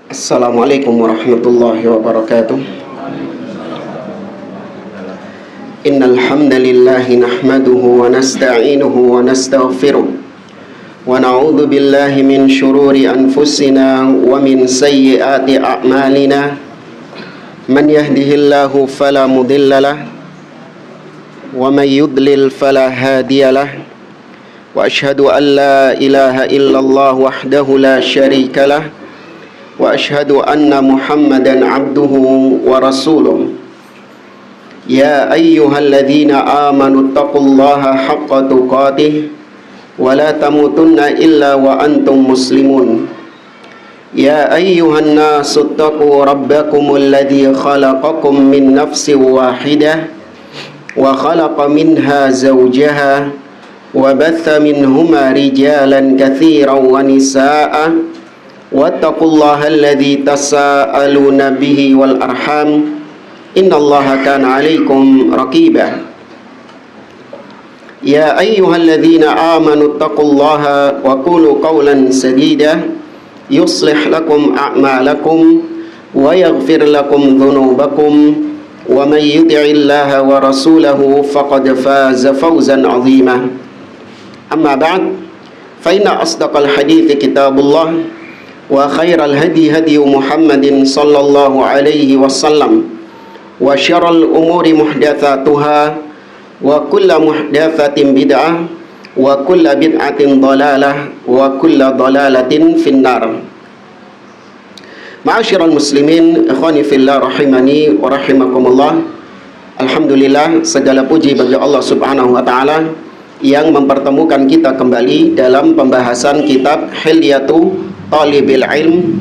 Assalamualaikum warahmatullahi wabarakatuh. Innal hamdalillahi nahmaduhu wa nasta'inuhu wa nastaghfiruh wa na'udzu billahi min shururi anfusina wa min sayyiati a'malina. Man yahdihillahu fala mudhillalah wa may yudlil fala hadiyalah. Wa asyhadu an la ilaha illallah wahdahu la syarikalah wa asyhadu anna Muhammadan abduhu wa rasuluh. Ya ayyuhalladzina amanu taqullaha haqqa tuqatih wa la tamutunna illa wa antum muslimun. Ya ayyuhan nasu taqu rabbakumul ladzi khalaqakum min nafsin wahidah wa khalaqa minha zawjaha wa batha minhuma rijalan katsiran wa nisaa'a wattaqullaha alladzi tasaaluna bihi wal arham innallaha kana 'alaikum raqiba. Ya ayyuhalladzina amanu taqullaha wa qulu qawlan sadida yuslih lakum a'malakum wa yaghfir lakum dhunubakum wa may yuti'illaha wa rasulahu faqad faza fawzan 'azima. Amma ba'd, fa inna asdaqal hadithi kitabullah wa khairal hadi hadi Muhammadin sallallahu alaihi wasallam wa syarrul umuri muhdatsatuha wa kullu muhdatsatin bid'ah wa kullu bid'atin dhalalah wa kullu dhalalatin finnar. Ma'asyiral muslimin, ikhwani fillah rahimani wa rahimakumullah. Alhamdulillah, segala puji bagi Allah Subhanahu wa taala yang mempertemukan kita kembali dalam pembahasan kitab Hilyatu Talibil Ilm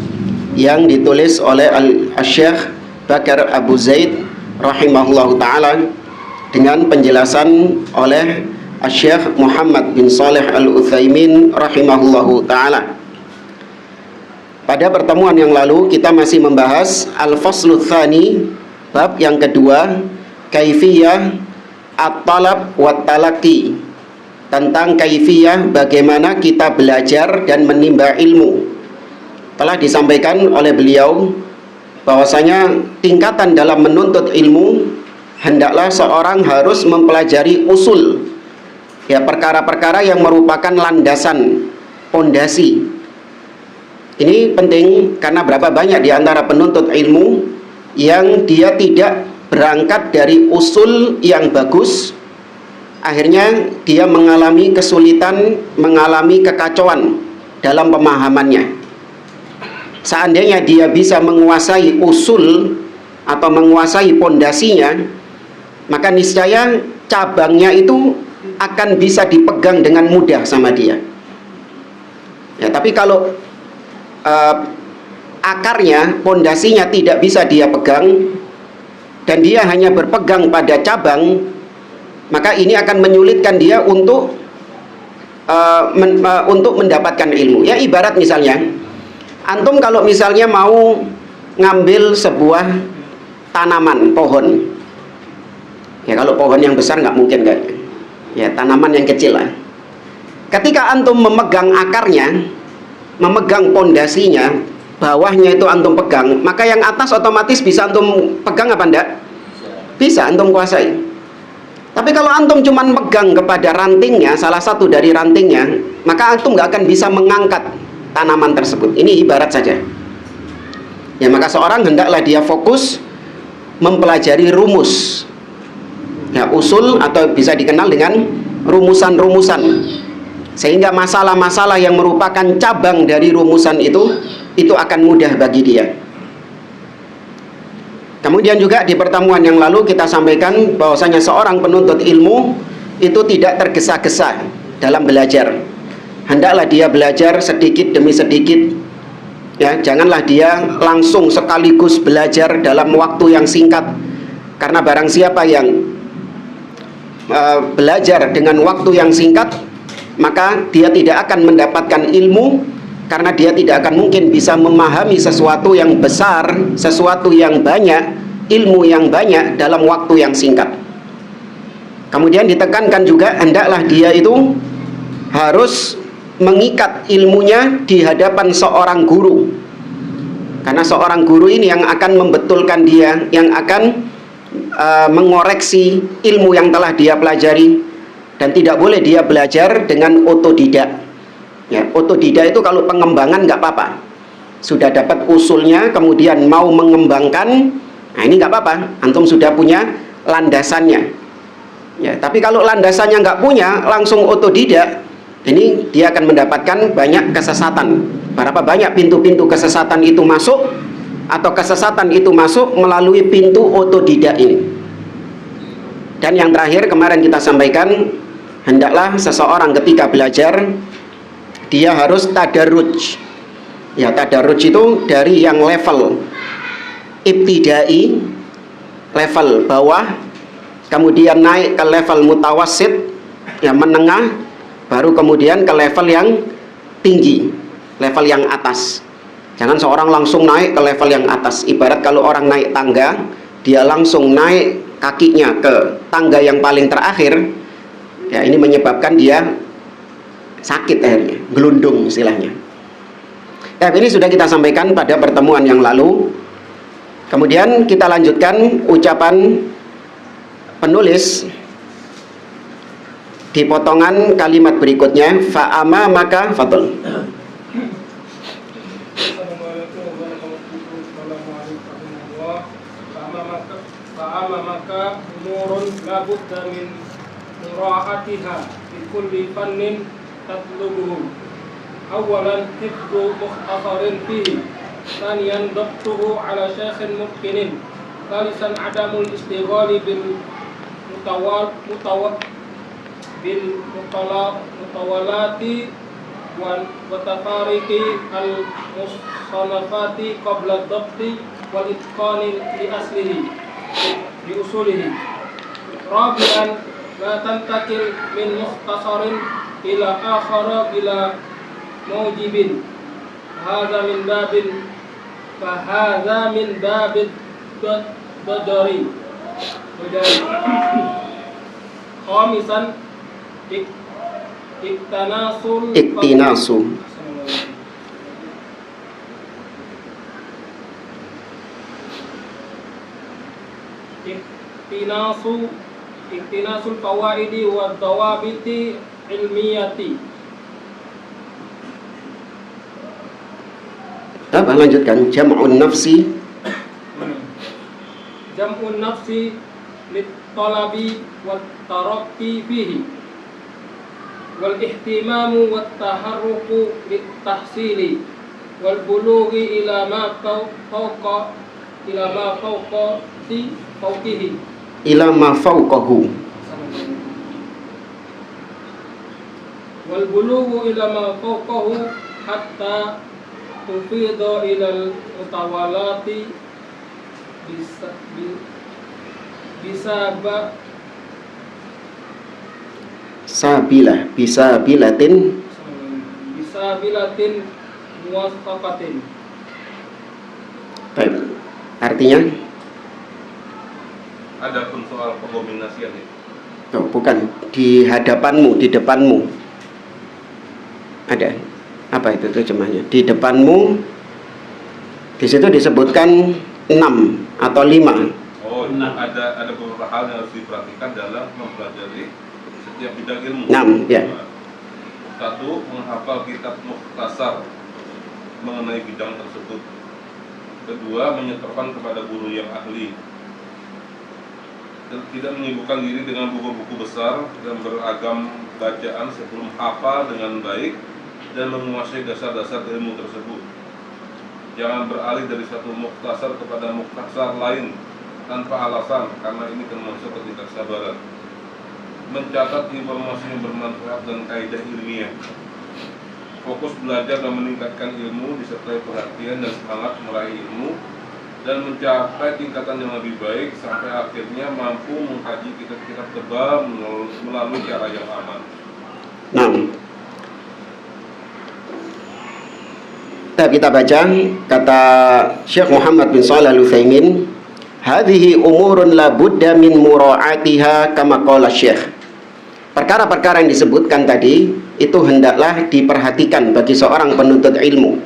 yang ditulis oleh Al-Syekh Bakar Abu Zaid rahimahullahu ta'ala dengan penjelasan oleh Al-Syekh Muhammad bin Saleh Al-Utsaimin rahimahullahu ta'ala. Pada pertemuan yang lalu kita masih membahas Al-Faslu Tsani, bab yang kedua, Kaifiyah At-Talab wa Talaqi, tentang kaifiyah bagaimana kita belajar dan menimba ilmu. Telah disampaikan oleh beliau bahwasanya tingkatan dalam menuntut ilmu hendaklah seorang harus mempelajari usul, ya, perkara-perkara yang merupakan landasan, pondasi. Ini penting karena berapa banyak di antara penuntut ilmu yang dia tidak berangkat dari usul yang bagus, akhirnya dia mengalami kesulitan, mengalami kekacauan dalam pemahamannya. Seandainya dia bisa menguasai usul atau menguasai pondasinya, maka niscaya cabangnya itu akan bisa dipegang dengan mudah sama dia. Ya, tapi kalau akarnya, pondasinya tidak bisa dia pegang dan dia hanya berpegang pada cabang, maka ini akan menyulitkan dia untuk mendapatkan ilmu. Ya, ibarat misalnya antum kalau misalnya mau ngambil sebuah tanaman, pohon, ya, kalau pohon yang besar nggak mungkin kan, ya, tanaman yang kecil lah. Ketika antum memegang akarnya, memegang pondasinya, bawahnya itu antum pegang, maka yang atas otomatis bisa antum pegang apa enggak? Bisa antum kuasai. Tapi kalau antum cuma pegang kepada rantingnya, salah satu dari rantingnya, maka antum nggak akan bisa mengangkat tanaman tersebut. Ini ibarat saja. Ya, maka seorang hendaklah dia fokus mempelajari rumus, ya, usul, atau bisa dikenal dengan rumusan-rumusan, sehingga masalah-masalah yang merupakan cabang dari rumusan itu akan mudah bagi dia. Kemudian juga di pertemuan yang lalu kita sampaikan bahwasanya seorang penuntut ilmu itu tidak tergesa-gesa dalam belajar. Hendaklah dia belajar sedikit demi sedikit, ya, janganlah dia langsung sekaligus belajar dalam waktu yang singkat, karena barang siapa yang belajar dengan waktu yang singkat, maka dia tidak akan mendapatkan ilmu, karena dia tidak akan mungkin bisa memahami sesuatu yang besar, sesuatu yang banyak, ilmu yang banyak dalam waktu yang singkat. Kemudian ditekankan juga hendaklah dia itu harus mengikat ilmunya di hadapan seorang guru. Karena seorang guru ini yang akan membetulkan dia, yang akan mengoreksi ilmu yang telah dia pelajari, dan tidak boleh dia belajar dengan otodidak. Ya, otodidak itu kalau pengembangan nggak apa-apa. Sudah dapat usulnya, kemudian mau mengembangkan, nah ini nggak apa-apa. Antum sudah punya landasannya. Ya, tapi kalau landasannya nggak punya, langsung otodidak, ini dia akan mendapatkan banyak kesesatan. Berapa banyak pintu-pintu kesesatan itu masuk, atau kesesatan itu masuk melalui pintu otodidak ini. Dan yang terakhir kemarin kita sampaikan, hendaklah seseorang ketika belajar dia harus tadarruj. Ya, tadarruj itu dari yang level ibtidai, level bawah, kemudian naik ke level mutawassit, ya menengah, baru kemudian ke level yang tinggi, level yang atas. Jangan seorang langsung naik ke level yang atas. Ibarat kalau orang naik tangga, dia langsung naik kakinya ke tangga yang paling terakhir, ya ini menyebabkan dia sakit akhirnya, gelundung istilahnya. Ya, ini sudah kita sampaikan pada pertemuan yang lalu. Kemudian kita lanjutkan ucapan penulis di potongan kalimat berikutnya, fa'ama maka fatul. Fa'ama maka umurun labudda min mura'atiha fi kulli fannin tatlubuhu. Awalan hifdhu mukhtasarin fihi, thaniyan dabtuhu ala syekhin mutqinin, thalithan adamul istighali bil mutawalati wa tafariqi al musannafati qabla dabti wal itqani li aslihi li usulihi. Rabi'an la tantakil min mukhtasarin ila akhara bila mujibin, hadza min babid badari. Khamisan iktinasu iktinasul fawaidi wa dawabiti ilmiyati. Apa lanjutkan? Jam'un nafsi lit talabi wat tarakki fihi wal ihtimamu wat taharruku lit tahsili wal bulughi ila ma fawqahu wal bulughu ila ma fawqahu hatta tufidu ilal mutawalati bisabilatin muwastaqatin. Baik. Artinya adapun soal pengombinasian itu. Oh, bukan di hadapanmu, di depanmu. Ada apa itu terjemahnya? Di depanmu, di situ disebutkan 6 atau 5. Oh, ada beberapa hal yang harus diperhatikan dalam mempelajari setiap bidang ilmu. 6, ya. 1. Menghafal kitab mukhtasar mengenai bidang tersebut. 2. Menyetorkan kepada guru yang ahli. Tidak menyibukkan diri dengan buku-buku besar dan beragam bacaan sebelum hafal dengan baik dan menguasai dasar-dasar ilmu tersebut. Jangan beralih dari satu mukhtasar kepada mukhtasar lain tanpa alasan, karena ini termasuk ketidaksabaran. Mencatat informasi yang bermanfaat dan kaidah ilmiah. Fokus belajar dan meningkatkan ilmu disertai perhatian dan semangat meraih ilmu dan mencapai tingkatan yang lebih baik sampai akhirnya mampu mengkaji kitab-kitab tebal melalui cara yang aman. Nah, kita baca kata Syekh Muhammad bin Shalih Al-Utsaimin, hadhihi umurun la budda min mura'atiha kama qala Syekh. Perkara-perkara yang disebutkan tadi itu hendaklah diperhatikan bagi seorang penuntut ilmu.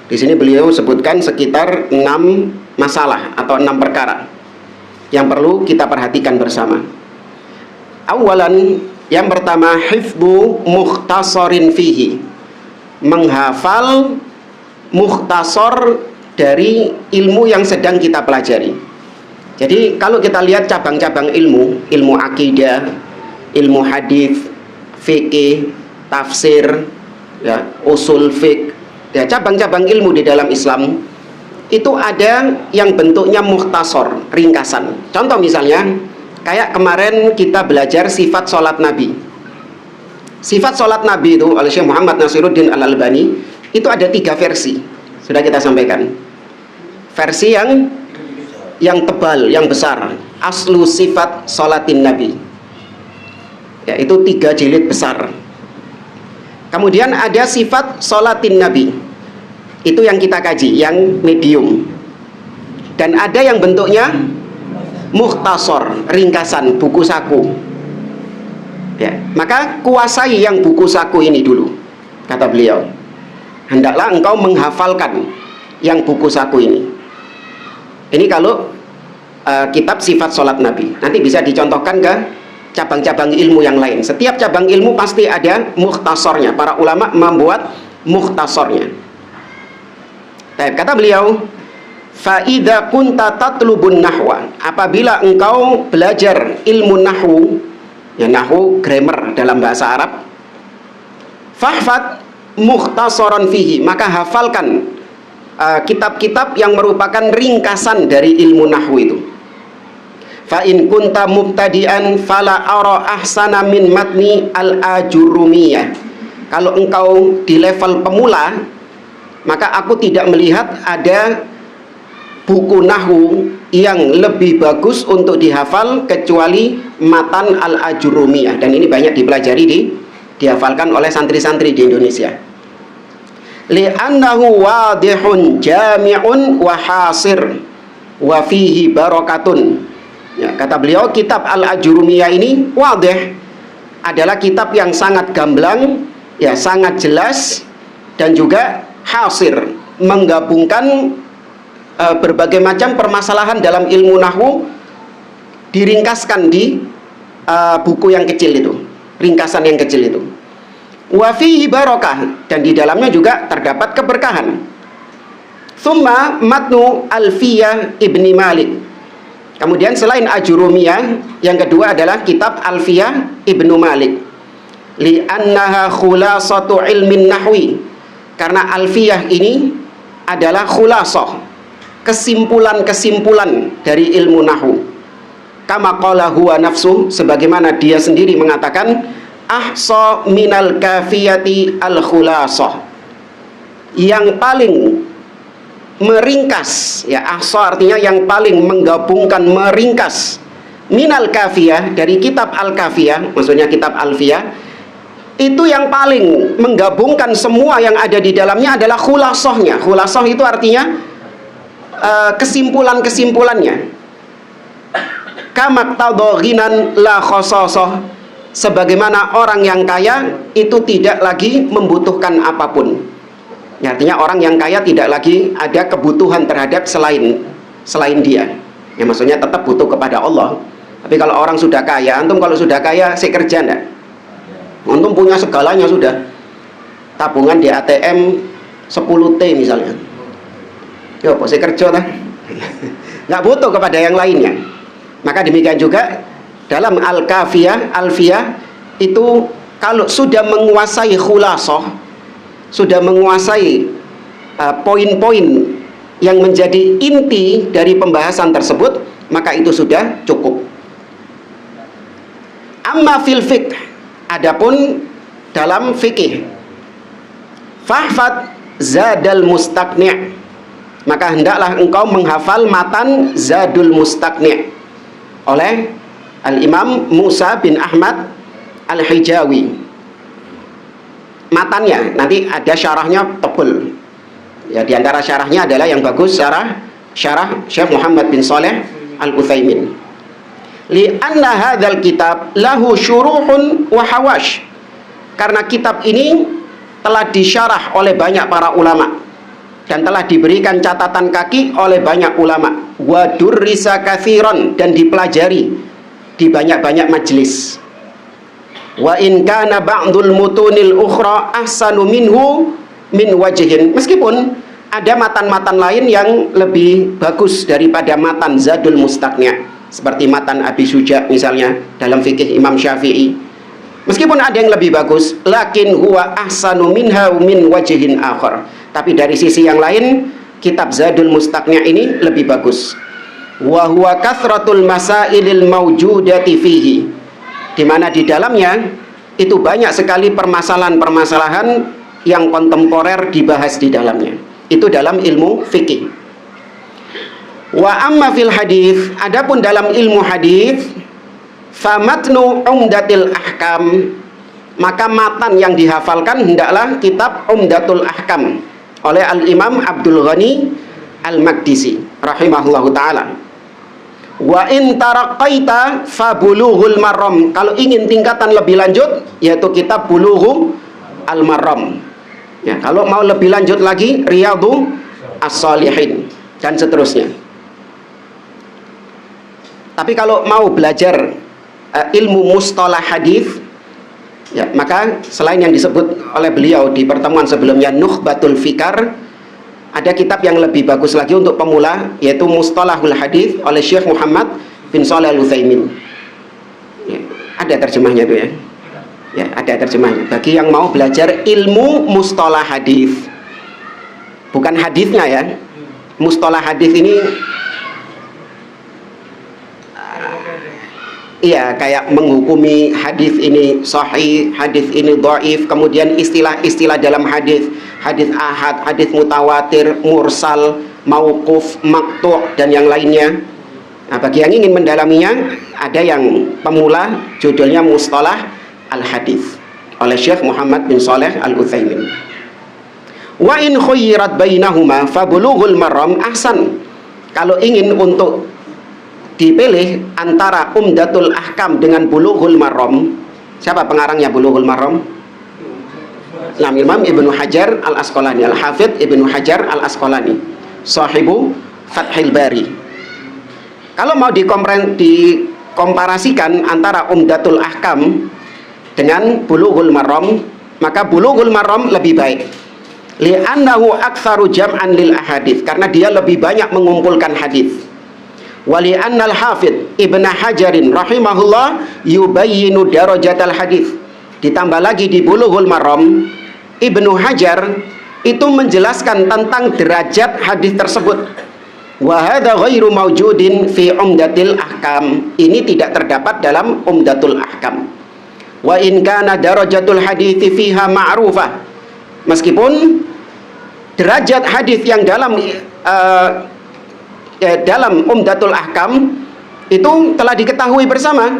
Di sini beliau sebutkan sekitar 6 masalah atau 6 perkara yang perlu kita perhatikan bersama. Awalan, yang pertama, hifdzu mukhtasarin fihi, menghafal mukhtasar dari ilmu yang sedang kita pelajari. Jadi kalau kita lihat cabang-cabang ilmu akidah, ilmu hadis, fikih, tafsir, ya, usul fiqh, ya, cabang-cabang ilmu di dalam Islam itu ada yang bentuknya mukhtasar, ringkasan. Contoh misalnya kayak kemarin kita belajar sifat sholat Nabi. Sifat sholat Nabi itu oleh Syekh Muhammad Nasiruddin Al-Albani itu ada 3 versi, sudah kita sampaikan. Versi yang tebal, yang besar, aslu sifat sholatin Nabi, yaitu 3 jilid besar. Kemudian ada sifat sholatin Nabi, itu yang kita kaji, yang medium. Dan ada yang bentuknya mukhtasar, ringkasan, buku saku. Ya, maka kuasai yang buku saku ini dulu, kata beliau. Hendaklah engkau menghafalkan yang buku saku ini. Ini kalau kitab sifat sholat Nabi. Nanti bisa dicontohkan ke cabang-cabang ilmu yang lain. Setiap cabang ilmu pasti ada mukhtasornya. Para ulama membuat mukhtasornya. Kata beliau, fa'idha kunta tatlubun nahwa, apabila engkau belajar ilmu nahwu, ya, nahwu grammar dalam bahasa Arab, fahfad mukhtasaran fihi, maka hafalkan kitab-kitab yang merupakan ringkasan dari ilmu nahwu itu. Fa in kunta mubtadi'an fala ara ahsana min matni al-ajurumiyah. Kalau engkau di level pemula, maka aku tidak melihat ada buku nahwu yang lebih bagus untuk dihafal kecuali matan al-ajurumiyah. Dan ini banyak dipelajari, dihafalkan oleh santri-santri di Indonesia. Li'annahu wadihun jami'un wa hasir wa fihi barakatun. Ya, kata beliau, kitab Al-Ajurumiyah ini wadih, adalah kitab yang sangat gamblang, ya, sangat jelas, dan juga hasir, menggabungkan berbagai macam permasalahan dalam ilmu nahwu, diringkaskan di buku yang kecil itu, ringkasan yang kecil itu. Wa fihi barakah, dan di dalamnya juga terdapat keberkahan. Tsumma matnu Alfiyah Ibni Malik. Kemudian selain Ajurumiyah, yang kedua adalah kitab Alfiyah Ibnu Malik. Li'annaha khulasatu ilmin nahwi, karena Alfiyah ini adalah khulasah, kesimpulan-kesimpulan dari ilmu nahwu. Kama qala huwa nafsu, sebagaimana dia sendiri mengatakan, ahsa minal kafiyati al khulasah, yang paling meringkas, ya, ahsa artinya yang paling menggabungkan, meringkas, minal kafiyah, dari kitab al kafiyah, maksudnya kitab alfiyah, itu yang paling menggabungkan semua yang ada di dalamnya adalah khulasahnya. Khulasah itu artinya kesimpulan-kesimpulannya. Kamak tadoghinan la khasasah, sebagaimana orang yang kaya itu tidak lagi membutuhkan apapun. Ya, artinya orang yang kaya tidak lagi ada kebutuhan terhadap selain dia. Ya, maksudnya tetap butuh kepada Allah. Tapi kalau orang sudah kaya, antum kalau sudah kaya, saya kerja enggak? Antum punya segalanya sudah. Tabungan di ATM 10T misalnya. Yo, kok saya kerja lah. Nggak butuh kepada yang lainnya. Maka demikian juga dalam Al-Kafiyah, Alfiyah itu kalau sudah menguasai khulasah, sudah menguasai poin-poin yang menjadi inti dari pembahasan tersebut, maka itu sudah cukup. Amma fil fiqh, adapun dalam fikih, fahfad zadal mustaqni', maka hendaklah engkau menghafal matan Zadul Mustaqni' oleh Al-Imam Musa bin Ahmad Al-Hijawi. Matannya nanti ada syarahnya tebal. Ya, di antara syarahnya adalah yang bagus syarah Syekh Muhammad bin Shalih Al-Utsaimin. Li'anna hadzal kitab lahu syuruhun wa hawash. Karena kitab ini telah disyarah oleh banyak para ulama. dan telah diberikan catatan kaki oleh banyak ulama. Wa durrisa katsiran, dan dipelajari di banyak-banyak majelis. Wa in kana ba'dul mutunil ukhra ahsanu minhu min wajhin, meskipun ada matan-matan lain yang lebih bagus daripada matan Zadul Mustaqni', seperti matan Abi Suja misalnya dalam fikih Imam Syafi'i. Meskipun ada yang lebih bagus, lakin huwa ahsanu minha min wajhin akhar, tapi dari sisi yang lain kitab Zadul Mustaqni' ini lebih bagus. Wa huwa kathratul masailil mawjudati fihi, di mana di dalamnya itu banyak sekali permasalahan-permasalahan yang kontemporer dibahas di dalamnya. Itu dalam ilmu fikih. Wa amma fil hadis, adapun dalam ilmu hadis, famatnu umdatil ahkam, maka matan yang dihafalkan hendaklah kitab Umdatul Ahkam oleh Al-Imam Abdul Ghani Al-Maqdisi rahimahullahu taala. Wa in taraqaita fa bulughul marram, kalau ingin tingkatan lebih lanjut yaitu kitab Bulughul Al-Marram. Ya, kalau mau lebih lanjut lagi Riyadhus Shalihin dan seterusnya. Tapi kalau mau belajar ilmu mustalah hadis, ya, maka selain yang disebut oleh beliau di pertemuan sebelumnya Nukhbatul Fikar, ada kitab yang lebih bagus lagi untuk pemula, yaitu Mustalahul Hadis oleh Syekh Muhammad bin Shalih Al-Utsaimin. Ya, ada terjemahnya itu ya. Ya, ada terjemahnya. Bagi yang mau belajar ilmu mustalah hadis, bukan hadisnya ya. Mustalah hadis ini iya, kayak menghukumi hadis ini sahih, hadis ini dhaif, kemudian istilah-istilah dalam hadis, hadis ahad, hadis mutawatir, mursal, mauquf, maqtu' dan yang lainnya. Nah, bagi yang ingin mendalaminya, ada yang pemula judulnya Mustalah Al-Hadis oleh Syekh Muhammad bin Shalih Al-Utsaimin. Wa in khuyyirat bainahuma fa bulughul marram ahsan. Kalau ingin untuk dipilih antara Umdatul Ahkam dengan Bulughul Marram, siapa pengarangnya Bulughul Marram? Imam Ibnu Hajar Al-Asqalani, Al-Hafidh Ibnu Hajar Al-Asqalani, sahibu Fathil Bari. Kalau mau dikomparasikan antara Umdatul Ahkam dengan Bulughul Marram, maka Bulughul Marram lebih baik. Li'annahu aktsaru jam'an lil ahadits, karena dia lebih banyak mengumpulkan hadis. Wali annal hafidh Ibn Hajarin rahimahullah yubayyinu darajatal hadis. Ditambah lagi di Bulughul Marram, Ibnu Hajar itu menjelaskan tentang derajat hadis tersebut. Wa hadza ghairu mawjudin fi Umdatil Ahkam. Ini tidak terdapat dalam Umdatul Ahkam. Wa in kana darajatul hadithi fiha ma'rufah, meskipun derajat hadis yang dalam Umdatul Ahkam itu telah diketahui bersama.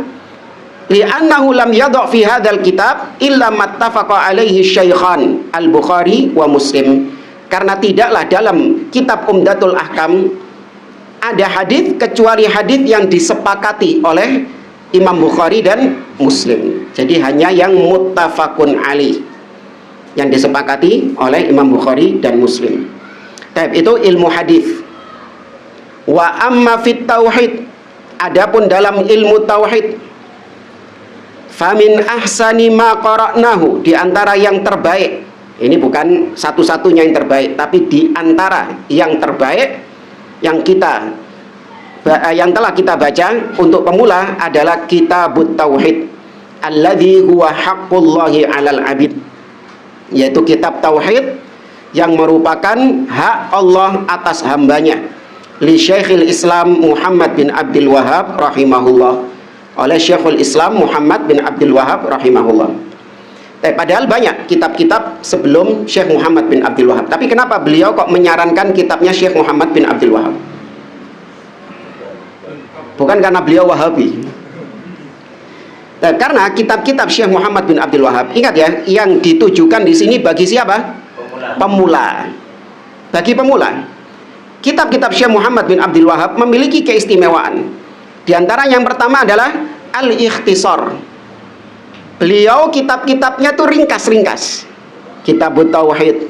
Li'annahu lam yadha' fi hadzal kitab illa mattafaqa alaihi syaikhan Al-Bukhari wa Muslim, karena tidaklah dalam kitab Umdatul Ahkam ada hadis kecuali hadis yang disepakati oleh Imam Bukhari dan Muslim. Jadi hanya yang muttafaqun alaih, yang disepakati oleh Imam Bukhari dan Muslim. Itu ilmu hadis. Wa amma fit tauhid, adapun dalam ilmu tauhid, famin ahsani ma qara'nahu, di antara yang terbaik, ini bukan satu-satunya yang terbaik, tapi di antara yang terbaik yang telah kita baca untuk pemula adalah Kitabut Tauhid alladzi huwa haqqullahi 'alal 'abid, yaitu kitab tauhid yang merupakan hak Allah atas hambanya, li Syekhul Islam Muhammad bin Abdul Wahhab rahimahullah, oleh Syekhul Islam Muhammad bin Abdul Wahhab rahimahullah. Padahal banyak kitab-kitab sebelum Syekh Muhammad bin Abdul Wahhab, tapi kenapa beliau kok menyarankan kitabnya Syekh Muhammad bin Abdul Wahhab? Bukan karena beliau Wahabi. Karena kitab-kitab Syekh Muhammad bin Abdul Wahhab, ingat ya, yang ditujukan di sini bagi siapa? Pemula. Bagi pemula. Kitab-kitab Syekh Muhammad bin Abdul Wahhab memiliki keistimewaan. Di antara yang pertama adalah al-ikhtisar. Beliau kitab-kitabnya tuh ringkas-ringkas. Kitabut Tauhid.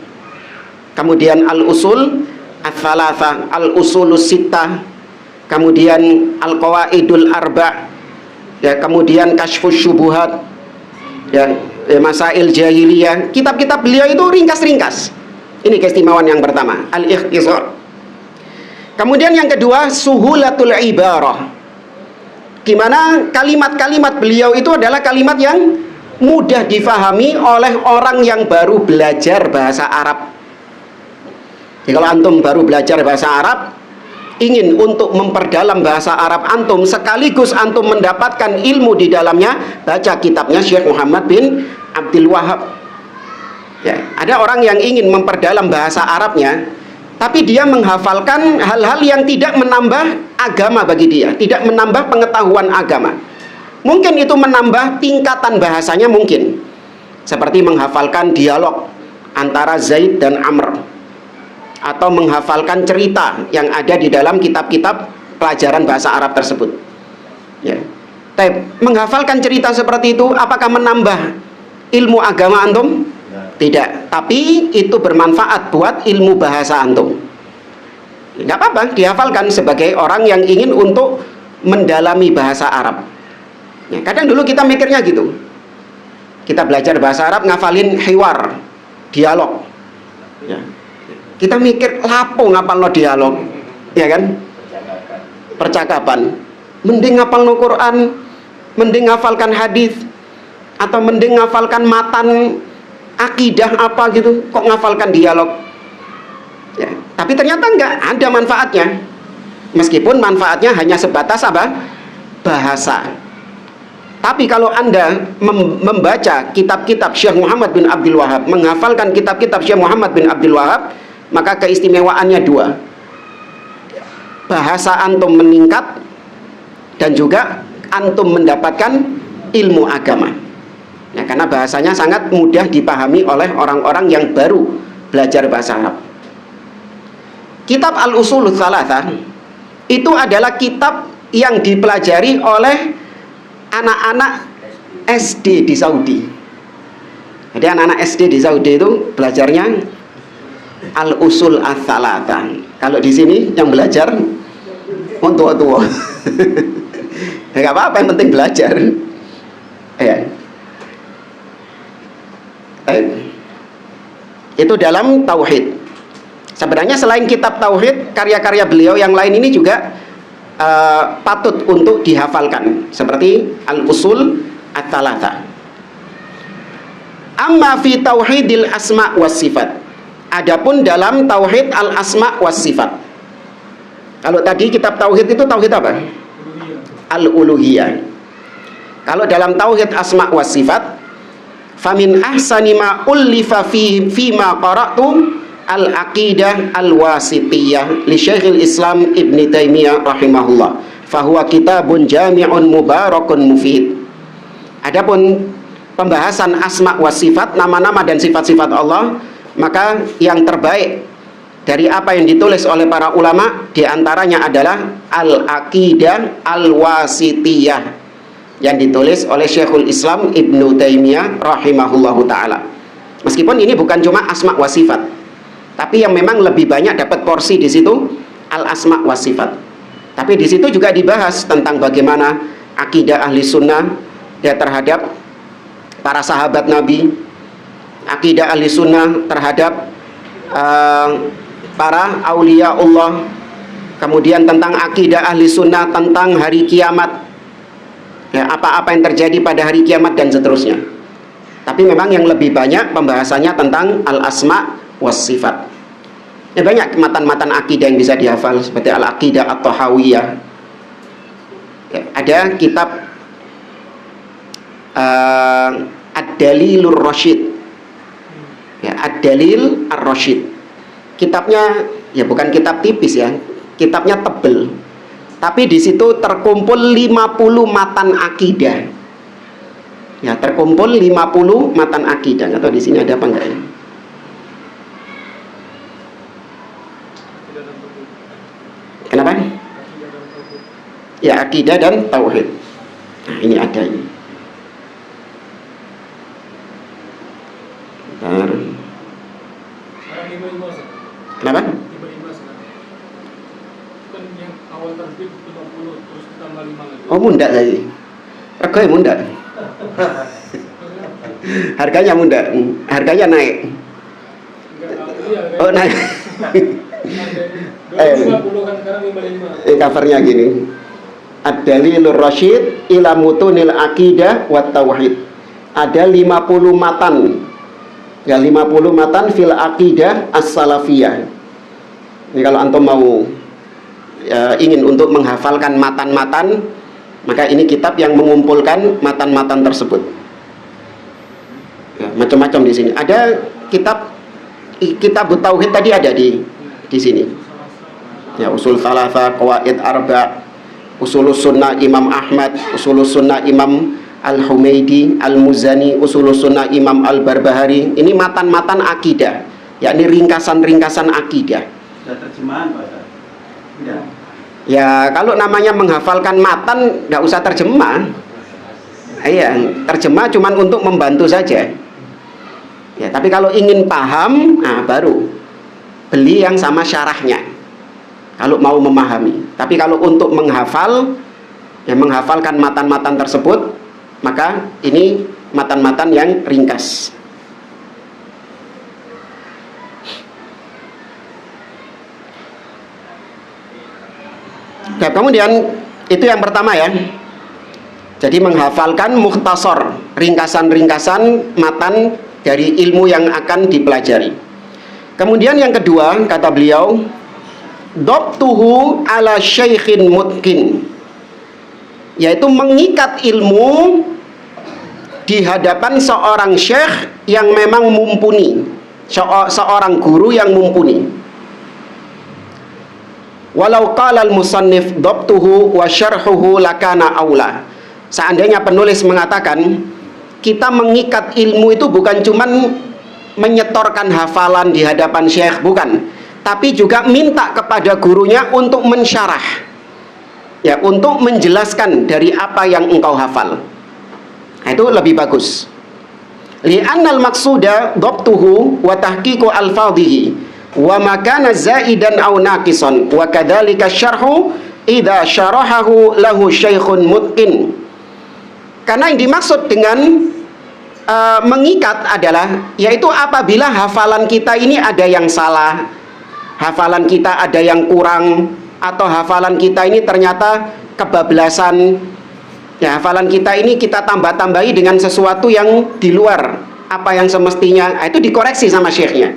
kemudian al-usul ats-tsalatsah, al-usulus sittah, kemudian al-qawaidul arba', ya, kemudian kasyfus syubuhat, ya, masail jahiliyah. Kitab-kitab beliau itu ringkas-ringkas. Ini keistimewaan yang pertama, al-ikhtisar. Kemudian yang kedua, suhulatul ibarah. Gimana kalimat-kalimat beliau itu adalah kalimat yang mudah difahami oleh orang yang baru belajar bahasa Arab. Jadi kalau antum baru belajar bahasa Arab, ingin untuk memperdalam bahasa Arab antum, sekaligus antum mendapatkan ilmu di dalamnya, baca kitabnya Syekh Muhammad bin Abdul Wahab. Ya, ada orang yang ingin memperdalam bahasa Arabnya, tapi dia menghafalkan hal-hal yang tidak menambah agama bagi dia, tidak menambah pengetahuan agama. Mungkin itu menambah tingkatan bahasanya mungkin. Seperti menghafalkan dialog antara Zaid dan Amr, atau menghafalkan cerita yang ada di dalam kitab-kitab pelajaran bahasa Arab tersebut. Ya. Tapi menghafalkan cerita seperti itu apakah menambah ilmu agama antum? Tidak. Tapi itu bermanfaat buat ilmu bahasa antum. Tidak apa-apa dihafalkan sebagai orang yang ingin untuk mendalami bahasa Arab. Ya, kadang dulu kita mikirnya gitu. Kita belajar bahasa Arab ngafalin hiwar, dialog. Ya. Kita mikir lapo ngapalno dialog, ya kan? Percakapan. Mending ngapalno Quran, mending ngafalkan hadis, atau mending ngafalkan matan akidah apa gitu, kok ngafalkan dialog? Ya, tapi ternyata enggak ada manfaatnya. Meskipun manfaatnya hanya sebatas apa? Bahasa. Tapi kalau Anda membaca kitab-kitab Syekh Muhammad bin Abdul Wahab, menghafalkan kitab-kitab Syekh Muhammad bin Abdul Wahab, maka keistimewaannya dua. Bahasa antum meningkat, dan juga antum mendapatkan ilmu agama. Ya, karena bahasanya sangat mudah dipahami oleh orang-orang yang baru belajar bahasa Arab. Kitab Al-Usulul Tsalatsah itu adalah kitab yang dipelajari oleh anak-anak SD di Saudi. Jadi anak-anak SD di Saudi itu belajarnya Al-Usul Ats-Tsalatsah. Kalau di sini yang belajar tua-tua. Ya nggak apa-apa, yang penting belajar. Ya. Itu dalam tauhid. Sebenarnya selain kitab tauhid, karya-karya beliau yang lain ini juga patut untuk dihafalkan, seperti Al-Usul Ats-Tsalatsah. Amma fi tauhidil asma was sifat. Adapun dalam tauhid al-asma was sifat. Kalau tadi kitab tauhid itu tauhid apa? Al-uluhiyah. Kalau dalam tauhid asma was sifat, famin ahsani ma ullifa fi ma qara'tu al-aqidah al-wasitiyah li Syekhul Islam Ibn Taimiyah rahimahullah, fahuwa kitabun jami'un mubarakun mufid. Adapun pembahasan asma wa sifat, nama-nama dan sifat-sifat Allah, maka yang terbaik dari apa yang ditulis oleh para ulama diantaranya adalah al-aqidah al-wasitiyah yang ditulis oleh Syekhul Islam Ibn Taimiyah rahimahullahu ta'ala. Meskipun ini bukan cuma asma wa sifat, tapi yang memang lebih banyak dapat porsi di situ al-asma wa sifat. Tapi di situ juga dibahas tentang bagaimana akidah ahli sunnah ya terhadap para sahabat Nabi, akidah ahli sunnah terhadap para aulia Allah, kemudian tentang akidah ahli sunnah tentang hari kiamat, ya, apa-apa yang terjadi pada hari kiamat dan seterusnya. Tapi memang yang lebih banyak pembahasannya tentang al-asma was sifat. Ya, banyak matan-matan akidah yang bisa dihafal, seperti al-aqidah at-tahawiyah. Ya, ada kitab Ad-Dalilur Rasyid. Ya, Ad-Dalil Ar-Rasyid. Kitabnya ya bukan kitab tipis ya, kitabnya tebel. Tapi di situ terkumpul 50 matan akidah. Ya, terkumpul 50 matan akidah. Atau di sini ada apa enggak ya? Kenapa? Ya, akidah dan tauhid. Nah, ini ada ini. Bentar. 55 Ustaz. Kenapa? 55 sekarang. Kan yang awal terbit 50 terus ditambah 5 lagi. Oh, mundak tadi. Regane mundak. Harganya mundak. Harganya naik. Iya, Oh, naik. 50 kan sekarang 55. Covernya gini. Ad-Dalilur Rasyid ila mutunil aqidah wat tauhid. Ada 50 matan. Ya, 50 matan fil aqidah as-salafiyah. Ini kalau antum mau ingin untuk menghafalkan matan-matan, maka ini kitab yang mengumpulkan matan-matan tersebut. Ya, macam-macam di sini. Ada kitab tauhid tadi ada di sini. Ya, usul thalatha, qawaid arba', usulus sunnah Imam Ahmad, usulus sunnah Imam Al-Humaidi, Al-Muzani, usulus sunnah Imam Al-Barbahari. Ini matan-matan akidah, yakni ringkasan-ringkasan akidah. Sudah terjemahan Pak? Tidak. Ya, kalau namanya menghafalkan matan nggak usah terjemah. Iya, terjemah cuman untuk membantu saja. Ya, tapi kalau ingin paham, nah baru beli yang sama syarahnya. Kalau mau memahami. Tapi kalau untuk menghafal, ya menghafalkan matan-matan tersebut, maka ini matan-matan yang ringkas. Nah, kemudian itu yang pertama ya. Jadi menghafalkan mukhtasar, ringkasan-ringkasan matan dari ilmu yang akan dipelajari. Kemudian yang kedua, kata beliau, dhabtuhu ala syaikhin mutqin, yaitu mengikat ilmu di hadapan seorang syekh yang memang mumpuni, seorang guru yang mumpuni. Walau qala al-musannif dhabtuhu wa syarhuhu lakana aula. Seandainya penulis mengatakan kita mengikat ilmu itu bukan cuman menyetorkan hafalan di hadapan syekh, bukan, tapi juga minta kepada gurunya untuk mensyarah, ya, untuk menjelaskan dari apa yang engkau hafal. Nah, itu lebih bagus. Li'annal maqsuda dhabtuhu wa tahqiqu alfadhihi wa makana zaidan aw naqisan wa kadzalika syarhu idza syarahahu lahu syaikhun mutqin. Karena yang dimaksud dengan mengikat adalah, yaitu apabila hafalan kita ini ada yang salah, hafalan kita ada yang kurang, atau hafalan kita ini ternyata kebablasan, ya, hafalan kita ini kita tambah-tambahi dengan sesuatu yang di luar apa yang semestinya. Nah, itu dikoreksi sama syekhnya.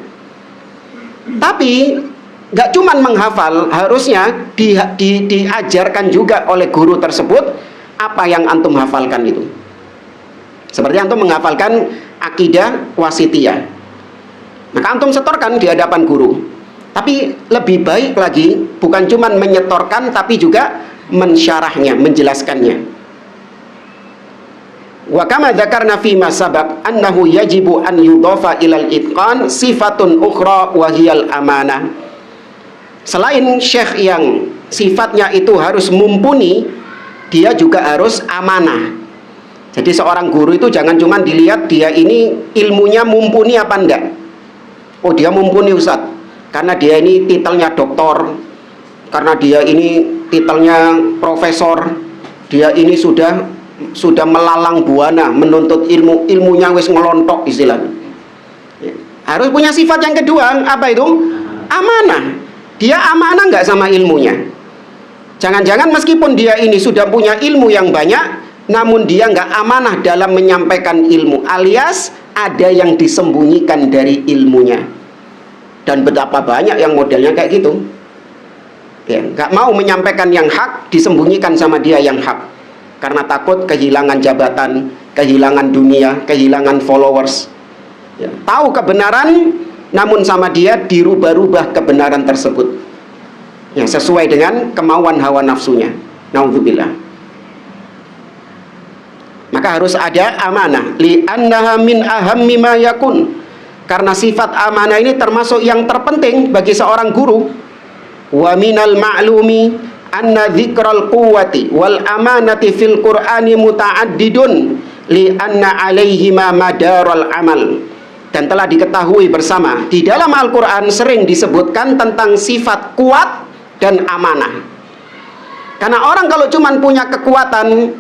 Tapi gak cuman menghafal, harusnya diajarkan juga oleh guru tersebut apa yang antum hafalkan itu. Seperti antum menghafalkan akidah wasitiyah, maka antum setorkan di hadapan guru. Tapi lebih baik lagi bukan cuma menyetorkan, tapi juga mensyarahnya, menjelaskannya. Wa kama dzakarna fi ma sabaq annahu yajibu an yudhafa ilal itqan sifatun ukhra wa hiyal amanah. Selain syekh yang sifatnya itu harus mumpuni, dia juga harus amanah. Jadi seorang guru itu jangan cuma dilihat dia ini ilmunya mumpuni apa enggak. Oh, dia mumpuni Ustadz, karena dia ini titelnya doktor, karena dia ini titelnya profesor, dia ini sudah melalang buana menuntut ilmu, ilmunya wis ngelontok istilahnya. Harus punya sifat yang kedua, apa itu? Amanah. Dia amanah nggak sama ilmunya. Jangan-jangan meskipun dia ini sudah punya ilmu yang banyak, namun dia nggak amanah dalam menyampaikan ilmu, alias ada yang disembunyikan dari ilmunya. Dan betapa banyak yang modelnya kayak gitu, ya, nggak mau menyampaikan yang hak, disembunyikan sama dia yang hak, karena takut kehilangan jabatan, kehilangan dunia, kehilangan followers, ya. Tahu kebenaran, namun sama dia dirubah-rubah kebenaran tersebut, yang sesuai dengan kemauan hawa nafsunya. Naudzubillah. Maka harus ada amanah. Li'annaha min ahammi ma yakun. Karena sifat amanah ini termasuk yang terpenting bagi seorang guru. Wa minal ma'lumi anna dzikral quwwati wal amanati fil Qur'ani muta'addidun li'anna 'alaihima madaral amal. dan telah diketahui bersama, di dalam Al-Quran sering disebutkan tentang sifat kuat dan amanah. Karena orang kalau cuma punya kekuatan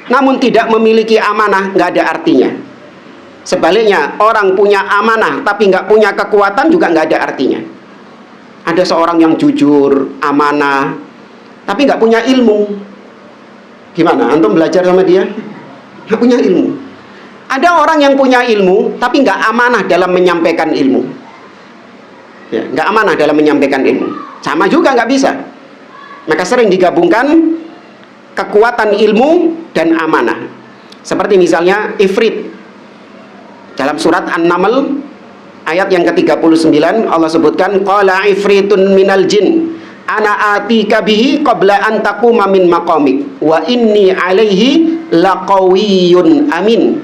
namun tidak memiliki amanah, nggak ada artinya. Sebaliknya, orang punya amanah tapi nggak punya kekuatan juga nggak ada artinya. Ada seorang yang jujur, amanah, tapi nggak punya ilmu. Gimana? Antum belajar sama dia? Nggak punya ilmu. Ada orang yang punya ilmu tapi nggak amanah dalam menyampaikan ilmu. Ya, nggak amanah dalam menyampaikan ilmu. Sama juga nggak bisa. Maka sering digabungkan kekuatan ilmu dan amanah. Seperti misalnya Ifrit. Dalam surat An-Naml ayat yang ke-39 Allah sebutkan, qala ifritun minal jin ana atika bihi qabla an taquma min maqamik wa inni alaihi laqawiyyun amin.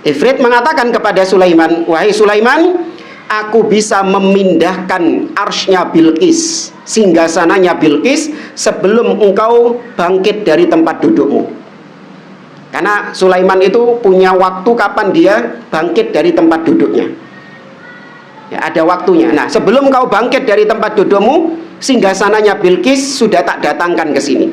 Ifrit mengatakan kepada Sulaiman, wahai Sulaiman, aku bisa memindahkan arsy-nya Bilqis, singgasananya Bilqis, sebelum engkau bangkit dari tempat dudukmu. Karena Sulaiman itu punya waktu kapan dia bangkit dari tempat duduknya. Ya, ada waktunya. Nah, sebelum kau bangkit dari tempat dudukmu, singgasananya Bilqis sudah tak datangkan ke sini.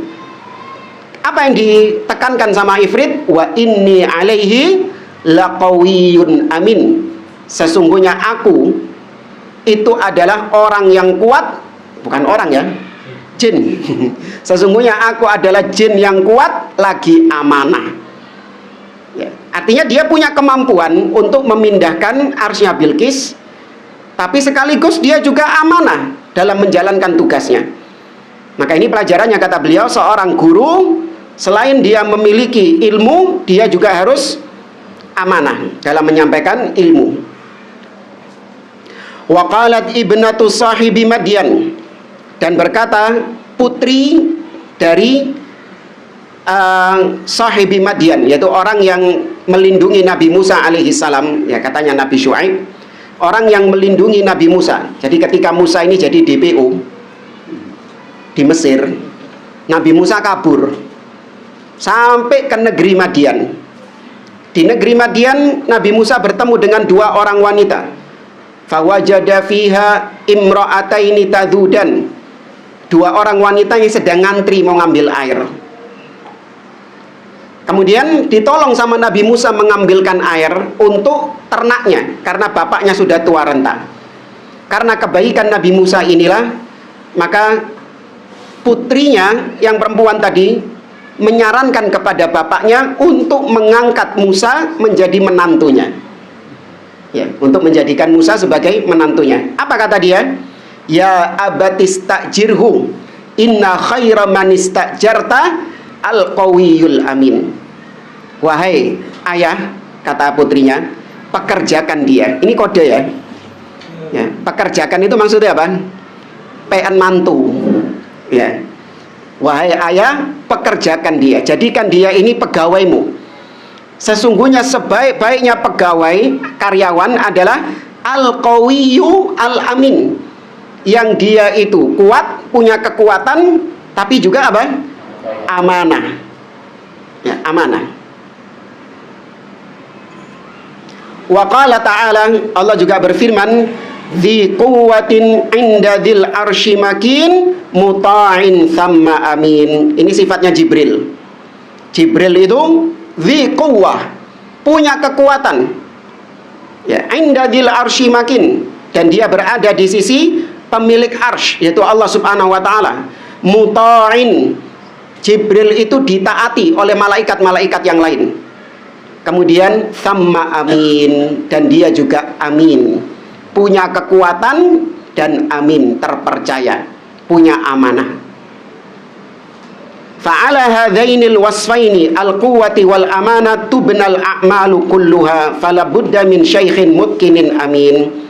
Apa yang ditekankan sama Ifrit? Wa inni alaihi laqawiyyun amin. Sesungguhnya aku itu adalah orang yang kuat, bukan orang ya, jin. Sesungguhnya aku adalah jin yang kuat lagi amanah. Ya, artinya dia punya kemampuan untuk memindahkan arsy-nya Bilqis, tapi sekaligus dia juga amanah dalam menjalankan tugasnya. Maka ini pelajarannya, kata beliau, seorang guru selain dia memiliki ilmu, dia juga harus amanah dalam menyampaikan ilmu. Wa qalat ibnatu sahibi Madyan, dan berkata putri dari sahibi Madyan, yaitu orang yang melindungi Nabi Musa alaihi salam, ya katanya Nabi Syuaib, orang yang melindungi Nabi Musa. Jadi ketika Musa ini jadi DPO di Mesir, Nabi Musa kabur sampai ke negeri Madyan. Di negeri Madyan Nabi Musa bertemu dengan dua orang wanita. Fawajada fiha imra'ataini tadhudan, dua orang wanita yang sedang ngantri mau ngambil air. Kemudian ditolong sama Nabi Musa mengambilkan air untuk ternaknya, karena bapaknya sudah tua renta. Karena kebaikan Nabi Musa inilah, maka putrinya yang perempuan tadi menyarankan kepada bapaknya untuk mengangkat Musa menjadi menantunya. Ya, untuk menjadikan Musa sebagai menantunya. Apa kata dia? Ya abatistajirhu inna khaira man istajarta al-qawiyul amin. Wahai ayah, kata putrinya, pekerjakan dia. Ini kode ya. Ya, pekerjakan itu maksudnya apa? PN mantu. Ya. Wahai ayah, pekerjakan dia. Jadikan dia ini pegawaimu. Sesungguhnya sebaik-baiknya pegawai, karyawan adalah al-qawiyyu al-amin. Yang dia itu kuat, punya kekuatan, tapi juga apa? Amanah. Ya, amanah. Wa qala ta'ala, Allah juga berfirman, dzi quwwatin 'inda dzil arsy makin muta'in tsamma amin. Ini sifatnya Jibril. Jibril itu dzi quwwah, punya kekuatan. Ya, 'inda dzil arsy makin, dan dia berada di sisi pemilik arsy, yaitu Allah Subhanahu wa taala. Muta'in, Jibril itu ditaati oleh malaikat-malaikat yang lain. Kemudian tsamma amin, dan dia juga amin, punya kekuatan dan amin, terpercaya, punya amanah. Fa'ala hadzainil wasfaini al-quwwati wal amanah tubnal a'malu kulluha fala budda min syaikhin mutkinin amin.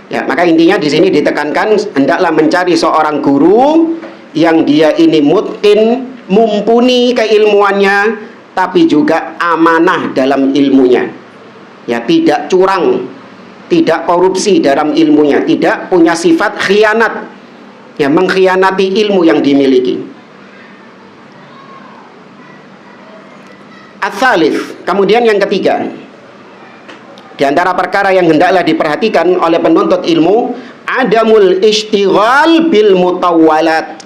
Ya, maka intinya di sini ditekankan hendaklah mencari seorang guru yang dia ini mutkin, mumpuni keilmuannya, tapi juga amanah dalam ilmunya. Ya, tidak curang, tidak korupsi dalam ilmunya, tidak punya sifat khianat, ya, mengkhianati ilmu yang dimiliki. Ats-tsalits, kemudian yang ketiga, Di antara perkara yang hendaklah diperhatikan oleh penuntut ilmu, adamul ishtighal bil mutawwalat.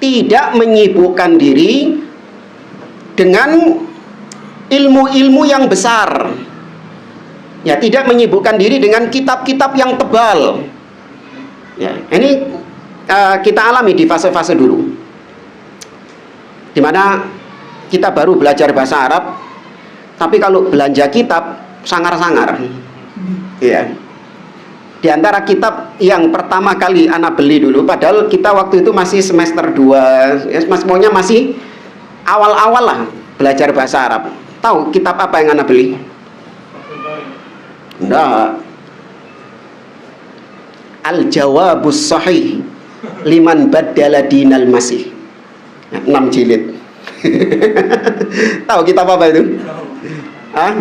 Tidak menyibukkan diri dengan ilmu-ilmu yang besar. Ya, tidak menyibukkan diri dengan kitab-kitab yang tebal. Ya, ini kita alami di fase-fase dulu, di mana kita baru belajar bahasa Arab, tapi kalau belanja kitab sangar-sangar. Ya. Di antara kitab yang pertama kali anak beli dulu, padahal kita waktu itu masih semester 2, ya, maunya masih awal-awal lah belajar bahasa Arab. Tahu kitab apa yang anak beli? Enggak. Al-Jawabus Sahih liman baddala dinal masih. 6 jilid. Tahu kitab apa itu? Hah?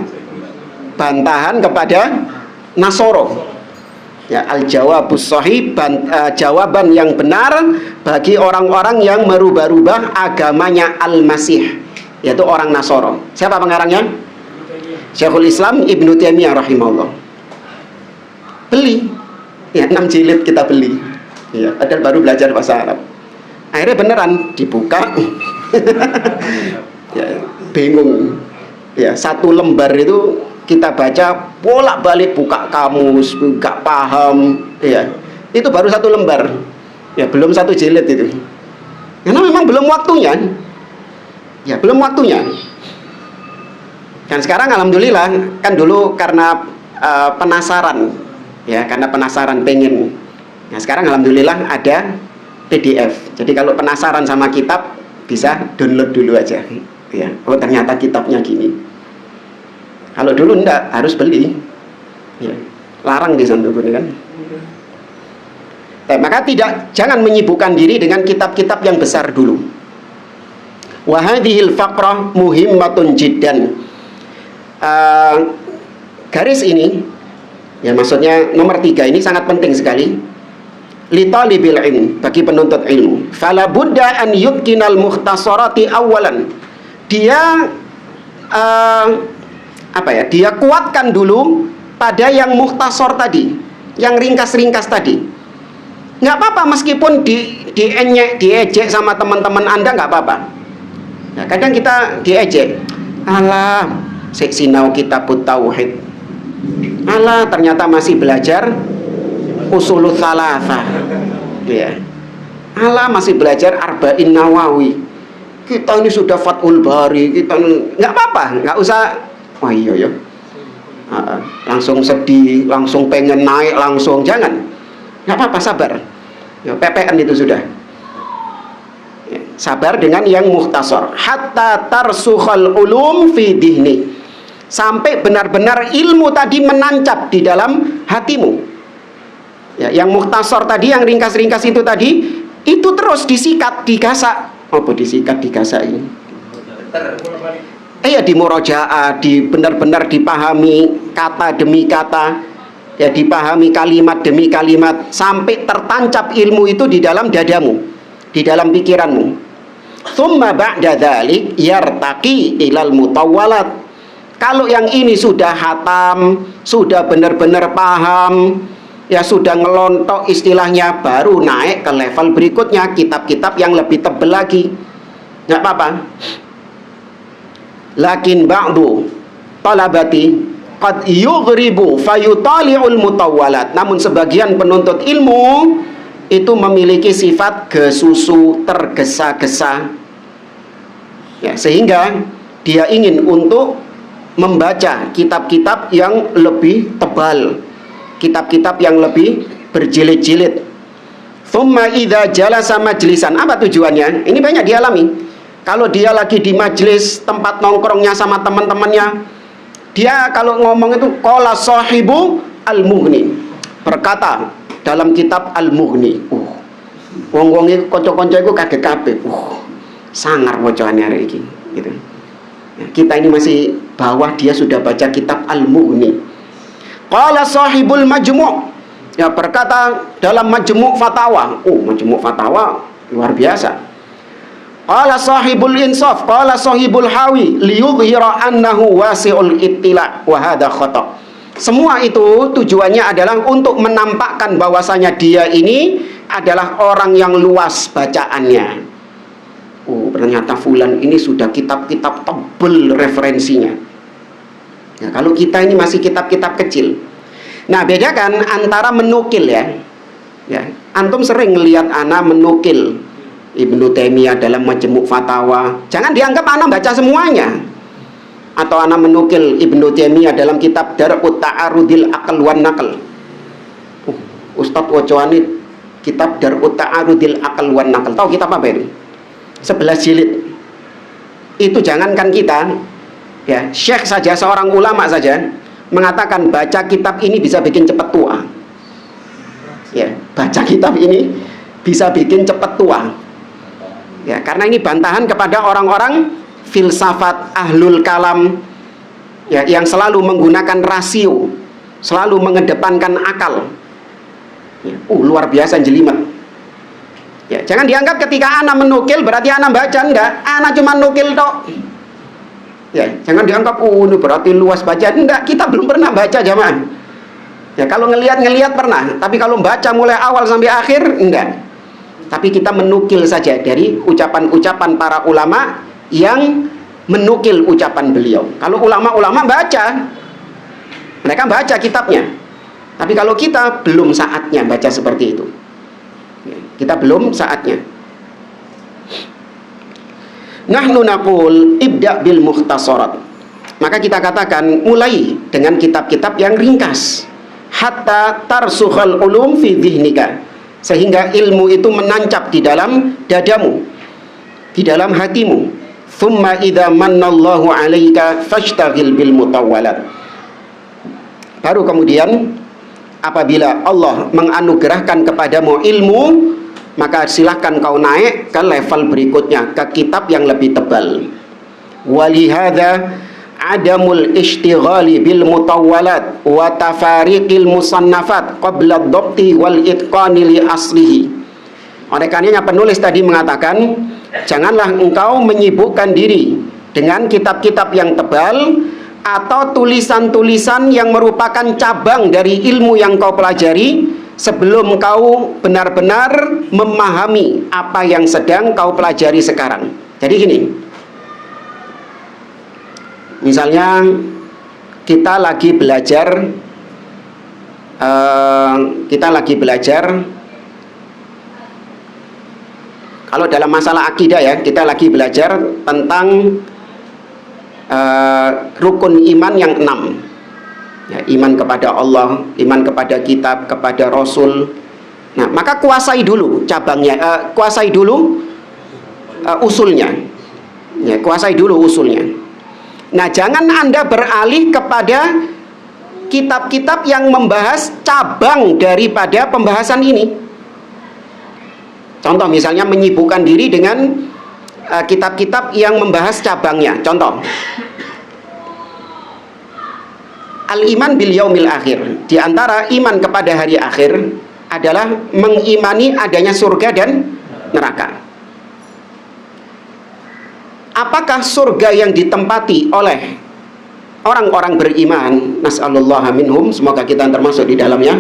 Bantahan kepada Nasoro. Ya, Al-Jawabus Sahih, jawaban yang benar bagi orang-orang yang merubah-rubah agamanya Al-Masih, yaitu orang Nasoro. Siapa pengarangnya? Syekhul Islam Ibnu Taimiyah rahimahullah. Beli. Ya, 6 jilid kita beli. Ya, padahal baru belajar bahasa Arab. Akhirnya beneran dibuka. Ya, bingung. Ya, 1 lembar itu kita baca bolak-balik, buka kamus, nggak paham. Ya, itu baru 1 lembar. Ya, belum 1 jilid itu. Karena memang belum waktunya. Ya, belum waktunya. Dan sekarang alhamdulillah, kan dulu karena penasaran, ya, karena penasaran pengen. Nah, sekarang alhamdulillah ada PDF. Jadi kalau penasaran sama kitab bisa download dulu aja. Ya, oh ternyata kitabnya gini. Kalau dulu enggak, harus beli. Ya, larang di sana kan. Maka jangan menyibukkan diri dengan kitab-kitab yang besar dulu. Wa hadhil faqrah muhimmatun jiddan. Garis ini, ya, maksudnya nomor 3 ini sangat penting sekali. Li talibil ilm, bagi penuntut ilmu. Fala budda an yutqinal mukhtasarati awalan. Dia dia kuatkan dulu pada yang mukhtasar tadi, yang ringkas-ringkas tadi. Nggak apa-apa meskipun diejek sama teman-teman Anda, nggak apa-apa. Nah, kadang kita diejek, alah, sinau kitabut tauhid, alah ternyata masih belajar usulul tsalatsa, ya, alah masih belajar arba'in nawawi, kita ini sudah Fathul Bari, kita nggak apa-apa, nggak usah. Wah iya ya, langsung sedih, langsung pengen naik, langsung jangan, nggak apa-apa, sabar. Ya, PPN itu sudah. Ya, sabar dengan yang mukhtasar. Hatta tarsukhal ulum fi dihni, sampai benar-benar ilmu tadi menancap di dalam hatimu. Ya, yang mukhtasar tadi, yang ringkas-ringkas itu tadi, itu terus disikat, digasak. Apa disikat, digasak ini? Ya, di murojaah, benar-benar dipahami kata demi kata, ya, dipahami kalimat demi kalimat, sampai tertancap ilmu itu di dalam dadamu, di dalam pikiranmu. Tsumma ba'da dzalik yartaqi ilal mutawwalat. Kalau yang ini sudah hatam, sudah benar-benar paham, ya sudah ngelontok istilahnya, baru naik ke level berikutnya, kitab-kitab yang lebih tebal lagi. Nggak apa-apa. Lakin ba'du talabati qad yughribu fayutali'ul mutawwalat. Namun sebagian penuntut ilmu itu memiliki sifat gesusu, tergesa-gesa, ya, sehingga dia ingin untuk membaca kitab-kitab yang lebih tebal, kitab-kitab yang lebih berjilid-jilid. Thumma idza jalasa majlisan. Apa tujuannya? Ini banyak dialami. Kalau dia lagi di majelis tempat nongkrongnya sama teman-temannya, dia kalau ngomong itu qala sahibu al-mughni, berkata dalam kitab al-mughni. Wong-wong iku kanca-kanca iku kaget kabeh. Sangar wacane arek iki, gitu. Ya, kita ini masih bawah, dia sudah baca kitab al-mughni. Qala sahibul majmu', ya, berkata dalam majmu' fatawa. Majmu' fatawa luar biasa. Qala sahibul insaf, qala sahibul hawi liyudhira annahu wasi'ul ittila' wa hadha khata'. Semua itu tujuannya adalah untuk menampakkan bahwasanya dia ini adalah orang yang luas bacaannya. Oh, ternyata fulan ini sudah kitab-kitab tebel referensinya. Nah, kalau kita ini masih kitab-kitab kecil. Nah, bedakan antara menukil ya. Antum sering ngelihat ana menukil Ibnu Taimiyah dalam Majmu' Fatawa. Jangan dianggap ana baca semuanya. Atau ana menukil Ibnu Taimiyah dalam kitab Dar'ut Ta'arudil Aql wan Naql. Ustadz Wacowani kitab Dar'ut Ta'arudil Aql wan Naql. Tahu kitab apa ini? 11 jilid. Itu jangankan kita, ya, syekh saja, seorang ulama saja mengatakan baca kitab ini bisa bikin cepat tua. Ya, baca kitab ini bisa bikin cepat tua. Ya, karena ini bantahan kepada orang-orang filsafat ahlul kalam, ya, yang selalu menggunakan rasio, selalu mengedepankan akal. Ya, luar biasa jelimet. Ya, jangan dianggap ketika ana menukil berarti ana baca, enggak. Ana cuma nukil tok. Ya, jangan dianggap ini berarti luas baca, enggak. Kita belum pernah baca jamaah. Ya, kalau ngelihat pernah, tapi kalau baca mulai awal sampai akhir enggak. Tapi kita menukil saja dari ucapan-ucapan para ulama yang menukil ucapan beliau. Kalau ulama-ulama baca, mereka baca kitabnya. Tapi kalau kita belum saatnya baca seperti itu. Kita belum saatnya. Nahnu naqul ibda' bil mukhtasarat. Maka kita katakan mulai dengan kitab-kitab yang ringkas. Hatta tarsukhal ulum fi dhihnika. Sehingga ilmu itu menancap di dalam dadamu, di dalam hatimu. Thumma idza mannallahu 'alaika fashtaghil bil mutawwalat. Baru kemudian apabila Allah menganugerahkan kepadamu ilmu, maka silahkan kau naik ke level berikutnya, ke kitab yang lebih tebal. Walihada adamul ishtighali bil mutawwalat wa tafariqil musannafat qabla ad-dhabti wal itqani li aslihi. Oleh karenanya penulis tadi mengatakan, janganlah engkau menyibukkan diri dengan kitab-kitab yang tebal atau tulisan-tulisan yang merupakan cabang dari ilmu yang kau pelajari sebelum kau benar-benar memahami apa yang sedang kau pelajari sekarang. Jadi gini, misalnya kita lagi belajar kalau dalam masalah akidah ya, kita lagi belajar tentang rukun iman yang 6 ya, iman kepada Allah, iman kepada kitab, kepada Rasul. Nah, maka kuasai dulu cabangnya, kuasai dulu usulnya ya, kuasai dulu usulnya. Nah, jangan Anda beralih kepada kitab-kitab yang membahas cabang daripada pembahasan ini. Contoh misalnya menyibukkan diri dengan kitab-kitab yang membahas cabangnya. Contoh, Al-iman bil yaumil akhir. Di antara iman kepada hari akhir adalah mengimani adanya surga dan neraka. Apakah surga yang ditempati oleh orang-orang beriman, nas'alullah minhum, semoga kita termasuk di dalamnya.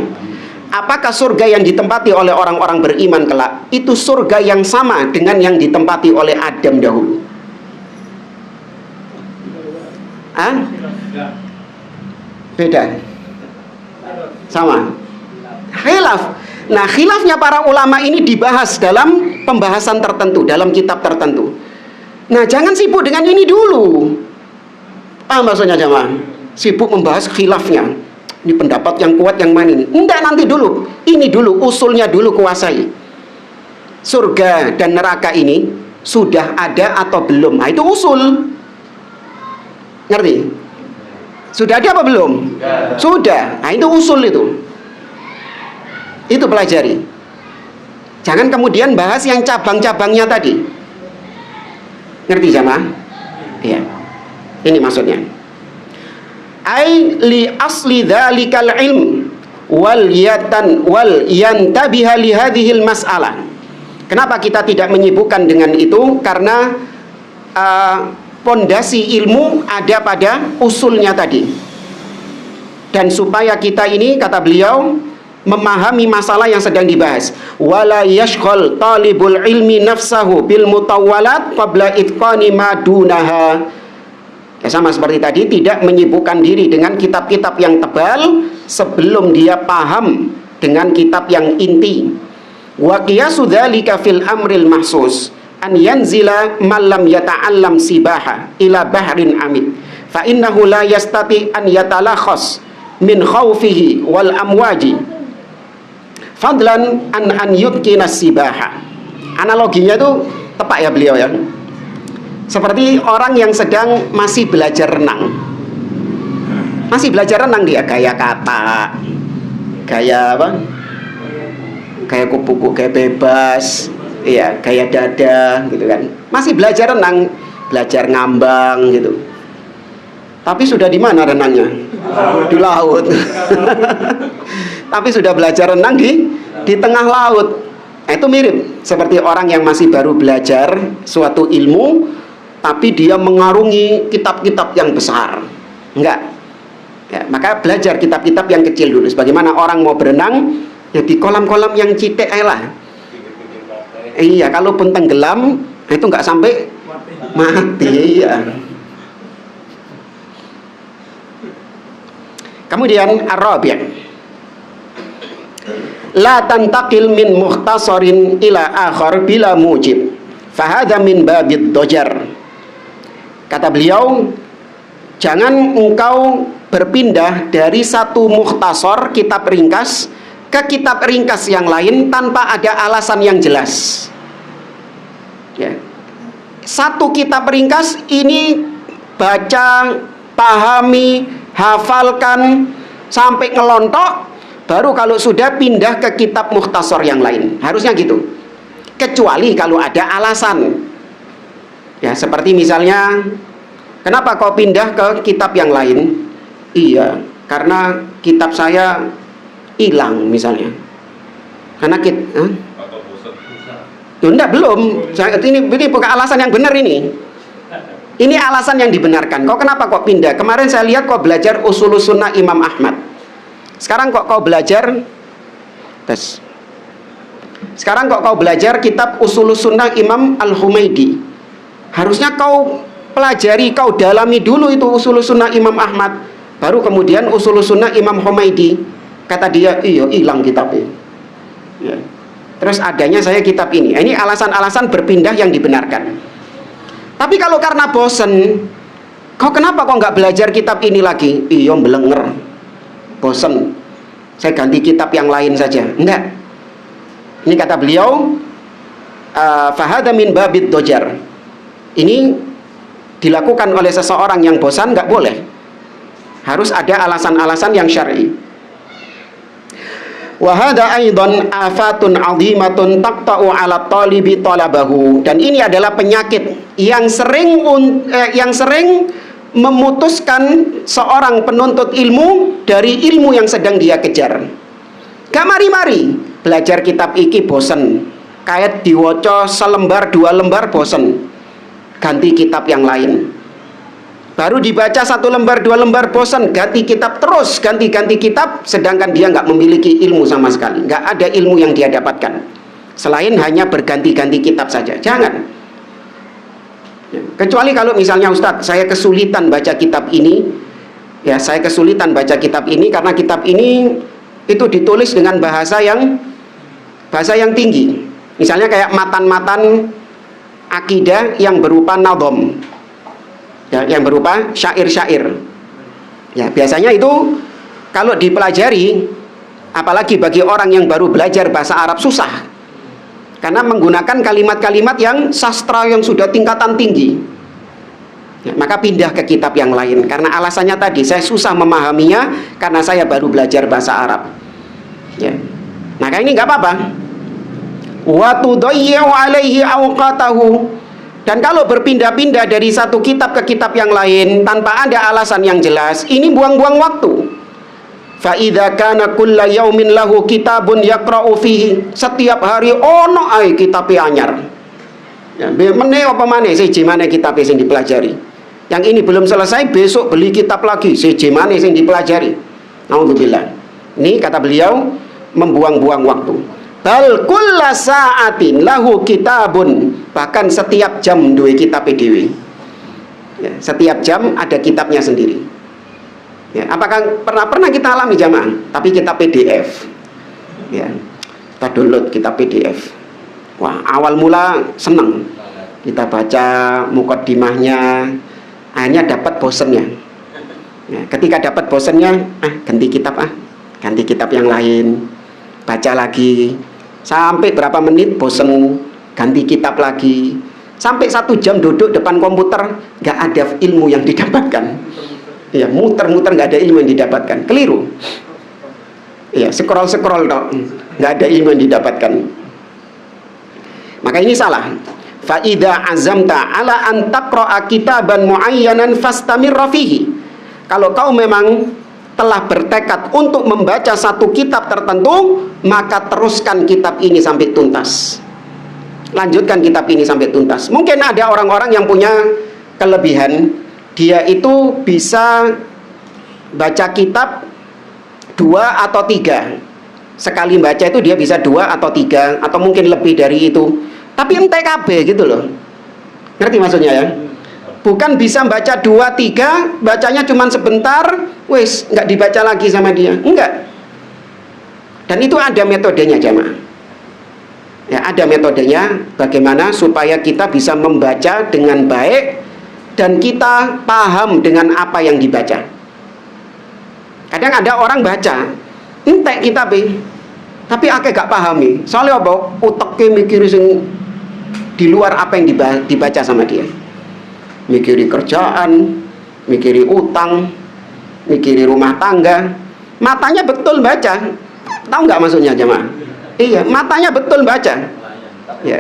Apakah surga yang ditempati oleh orang-orang beriman kelak itu surga yang sama dengan yang ditempati oleh Adam dahulu? Beda? Sama? Khilaf. Nah, khilafnya para ulama ini dibahas dalam pembahasan tertentu, dalam kitab tertentu. Nah, jangan sibuk dengan ini dulu. Apa maksudnya jamaah? Sibuk membahas khilafnya. Ini pendapat yang kuat yang mana ini? Enggak, nanti dulu. Ini dulu, usulnya dulu kuasai. Surga dan neraka ini sudah ada atau belum? Nah, itu usul. Ngerti? Sudah ada apa belum? Sudah. Nah, itu usul itu. Itu pelajari. Jangan kemudian bahas yang cabang-cabangnya tadi. Ngerti jamaah? Iya. Ini maksudnya. Ai li asli dzalikal ilm wal yantabiha li hadhil mas'alah. Kenapa kita tidak menyibukkan dengan itu? Karena pondasi ilmu ada pada usulnya tadi. dan supaya kita ini, kata beliau, memahami masalah yang sedang dibahas. Wala yashghal talibul ilmi nafsahu bil mutawwalat qabla itqani ma dunaha. Ya, sama seperti tadi, tidak menyibukkan diri dengan kitab-kitab yang tebal sebelum dia paham dengan kitab yang inti. Wa qiyasu dzalika fil amril mahsus an yanzila man lam yata'allam sibaha ila bahrin amid fa innahu la yastati an yatalakhas min khawfihi wal amwaji fadlan an yutqina sibaha. Analoginya itu tepat ya beliau ya. Seperti orang yang sedang masih belajar renang. Masih belajar renang dia, gaya kata, gaya apa? Gaya kupu-kupu, gaya bebas, iya, gaya dada gitu kan. Masih belajar renang, belajar ngambang gitu. Tapi sudah di mana renangnya? Di laut. Tapi sudah belajar renang di tengah laut. Nah, itu mirip seperti orang yang masih baru belajar suatu ilmu, tapi dia mengarungi kitab-kitab yang besar. Enggak. Ya, maka belajar kitab-kitab yang kecil dulu. Sebagaimana orang mau berenang, ya di kolam-kolam yang citek lah. Iya, kalaupun tenggelam, itu enggak sampai mati. Iya. Kemudian Ar-Rabi', la tantaqil min mukhtasarin ila akhar bila mujib fahadha min babid dojar. Kata beliau, jangan engkau berpindah dari satu mukhtasar, kitab ringkas, ke kitab ringkas yang lain tanpa ada alasan yang jelas ya. Satu kitab ringkas ini baca, pahami, hafalkan sampai ngelontok, baru kalau sudah pindah ke kitab mukhtasar yang lain. Harusnya gitu. Kecuali kalau ada alasan. Ya, seperti misalnya, kenapa kau pindah ke kitab yang lain? Iya, karena kitab saya hilang misalnya. Karena Atau bosan. enggak, belum. Ini bukan alasan yang benar ini. Ini alasan yang dibenarkan. Kau kenapa kok pindah? Kemarin saya lihat kau belajar Ushulus Sunnah Imam Ahmad. Sekarang kok kau belajar Sekarang kok kau belajar kitab Ushulus Sunnah Imam Al-Humaidi. Harusnya kau pelajari, kau dalami dulu itu Ushulus Sunnah Imam Ahmad, baru kemudian Ushulus Sunnah Imam Humaidi. Kata dia, iya hilang kitabnya ya. Terus adanya saya kitab ini. Ini alasan-alasan berpindah yang dibenarkan. Tapi kalau karena bosen, kau kenapa kok nggak belajar kitab ini lagi? Iya belenger, bosen, saya ganti kitab yang lain saja. Enggak. Ini kata beliau, fahadha min babid dojar. Ini dilakukan oleh seseorang yang bosan, nggak boleh. Harus ada alasan-alasan yang syar'i. Wa hadha aidan afatun 'azimatun taqta'u 'ala talibi talabahu. Dan ini adalah penyakit yang sering memutuskan seorang penuntut ilmu dari ilmu yang sedang dia kejar. Gak mari-mari belajar kitab iki bosen, kayak diwoco selembar dua lembar bosen, ganti kitab yang lain. Baru dibaca satu lembar dua lembar bosan, ganti kitab terus, ganti-ganti kitab, sedangkan dia nggak memiliki ilmu sama sekali, nggak ada ilmu yang dia dapatkan selain hanya berganti-ganti kitab saja. Jangan. Kecuali kalau misalnya Ustadz, saya kesulitan baca kitab ini, ya saya kesulitan baca kitab ini karena kitab ini itu ditulis dengan bahasa yang tinggi. Misalnya kayak matan-matan akidah yang berupa nadhom. Ya, yang berupa syair-syair. Ya, biasanya itu kalau dipelajari, apalagi bagi orang yang baru belajar bahasa Arab, susah. Karena menggunakan kalimat-kalimat yang sastra yang sudah tingkatan tinggi. Ya, maka pindah ke kitab yang lain. Karena alasannya tadi, saya susah memahaminya karena saya baru belajar bahasa Arab. Ya. Maka ini nggak apa-apa. Wa tudayyi'u 'alaihi awqatahu. Dan kalau berpindah-pindah dari satu kitab ke kitab yang lain tanpa ada alasan yang jelas, ini buang-buang waktu. Fa idza kana kullu yaumin lahu kitabun yaqra'u fihi. Setiap hari ono ae kitab anyar. Ya, meneh apa maneh siji maneh kitab sing dipelajari. Yang ini belum selesai, besok beli kitab lagi, siji maneh sing dipelajari. Naudzubillah. Ini kata beliau membuang-buang waktu. Bal kulla sa'atin lahu kitabun. Bahkan setiap jam duwe kitab dhewe. Ya, setiap jam ada kitabnya sendiri. Ya, apakah pernah kita alami jamaah? Tapi kitab PDF. Ya, kita download kitab PDF. Wah, awal mula seneng. Kita baca mukaddimahnya, akhirnya dapat bosennya. Ya, ketika dapat bosennya, ganti kitab yang lain, baca lagi. Sampai berapa menit bosen, ganti kitab lagi. Sampai 1 jam duduk depan komputer, nggak ada ilmu yang didapatkan. Ya, muter-muter nggak ada ilmu yang didapatkan. Keliru. Ya, scroll dok, nggak ada ilmu yang didapatkan. Maka ini salah. Fa idza azamta ala an taqra'a kitaban muayyanan fastamirra fihi. Kalau kau memang telah bertekad untuk membaca satu kitab tertentu, maka teruskan kitab ini sampai tuntas. Lanjutkan kitab ini sampai tuntas. Mungkin ada orang-orang yang punya kelebihan, dia itu bisa baca kitab 2 atau 3. Sekali baca itu dia bisa 2 atau 3 atau mungkin lebih dari itu. Tapi entek kabeh gitu loh. Ngerti maksudnya ya? Bukan bisa baca 2, 3, bacanya cuma sebentar, wes nggak dibaca lagi sama dia. Enggak. Dan itu ada metodenya jamaah. Ya, ada metodenya bagaimana supaya kita bisa membaca dengan baik dan kita paham dengan apa yang dibaca. Kadang ada orang baca entek kitab tapi akeh gak pahami. Soalnya apa? Uteknya mikir sing di luar apa yang dibaca sama dia. Mikiri kerjaan, mikiri utang, mikiri rumah tangga. Matanya betul baca. Tahu nggak maksudnya jemaah? Iya, matanya betul baca. Ya,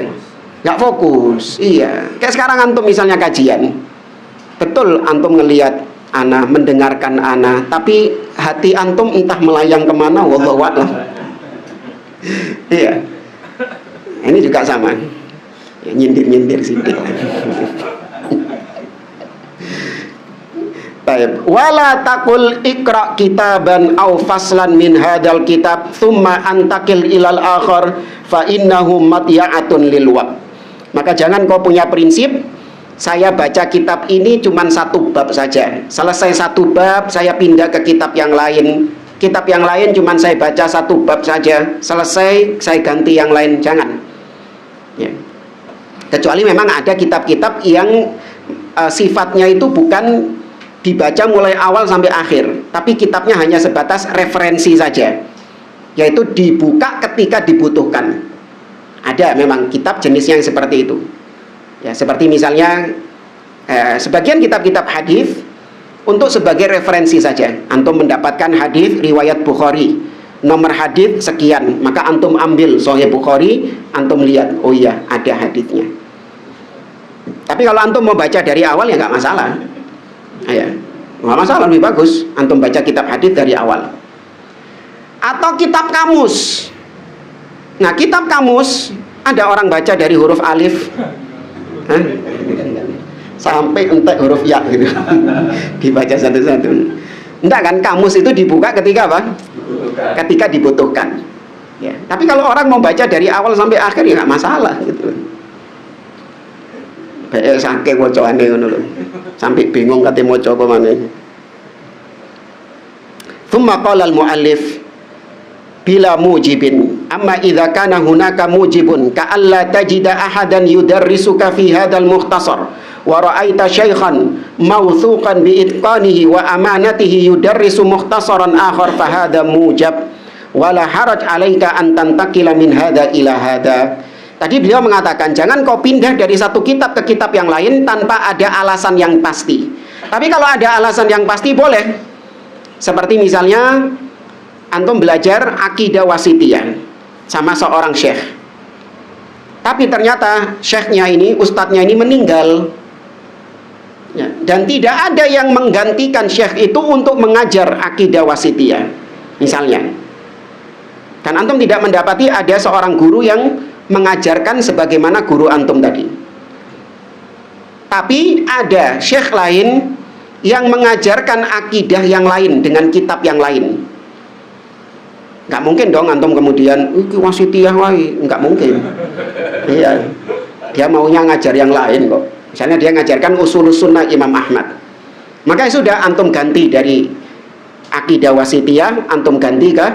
nggak fokus. Iya, kayak sekarang antum misalnya kajian, betul antum ngelihat ana, mendengarkan ana, tapi hati antum entah melayang kemana, wallahu a'lam. Iya, ini juga sama. Ya, nyindir sedikit. Baik, wala taqul iqra kitaban aw faslan min hadal kitab thumma antakil ilal akhar fa innahu matya'atun lil waqt. Maka jangan kau punya prinsip saya baca kitab ini cuma 1 bab saja. Selesai 1 bab saya pindah ke kitab yang lain. Kitab yang lain cuma saya baca 1 bab saja. Selesai saya ganti yang lain, jangan. Ya. Kecuali memang ada kitab-kitab yang sifatnya itu bukan dibaca mulai awal sampai akhir, tapi kitabnya hanya sebatas referensi saja, yaitu dibuka ketika dibutuhkan. Ada memang kitab jenisnya yang seperti itu. Ya, seperti misalnya sebagian kitab-kitab hadis untuk sebagai referensi saja. Antum mendapatkan hadis riwayat Bukhari, nomor hadis sekian, maka antum ambil Sahih Bukhari, antum lihat, oh iya ada hadisnya. Tapi kalau antum mau baca dari awal ya nggak masalah. Ya, nggak masalah, lebih bagus antum baca kitab hadis dari awal. Atau kitab kamus. Nah, kitab kamus ada orang baca dari huruf alif sampai entek huruf ya gitu. Dibaca satu-satu. Enggak kan, kamus itu dibuka ketika apa? Ketika dibutuhkan. Ya. Tapi kalau orang mau baca dari awal sampai akhir ya nggak masalah gitu. Baik saking wacane ngono lho. Sampai bingung kate maca apa maneh. Tsumma qala al-muallif bila mujibin amma idza kana hunaka mujibun ka alla tajida ahadan yudarrisuka fi hadzal mukhtasar wa ra'aita syaikhan mawthuqan bi itqanihi wa amanatihi yudarrisu mukhtasaran akhar fa hadza mujab wala haraj 'alaika an tantakila min hadza ila hadza. Tadi beliau mengatakan jangan kau pindah dari satu kitab ke kitab yang lain tanpa ada alasan yang pasti. Tapi kalau ada alasan yang pasti boleh. Seperti misalnya antum belajar akidah wasitiyah sama seorang syekh. Tapi ternyata syekhnya ini, ustadznya ini meninggal. Ya, dan tidak ada yang menggantikan syekh itu untuk mengajar akidah wasitiyah. Misalnya. Dan antum tidak mendapati ada seorang guru yang mengajarkan sebagaimana guru antum tadi. Tapi ada syekh lain yang mengajarkan akidah yang lain dengan kitab yang lain. Nggak mungkin dong antum kemudian iki wasitiyah wae, nggak mungkin. Iya. Dia maunya ngajar yang lain kok. Misalnya dia ngajarkan usulus sunnah Imam Ahmad. Maka sudah antum ganti dari akidah wasitiyah, antum ganti ke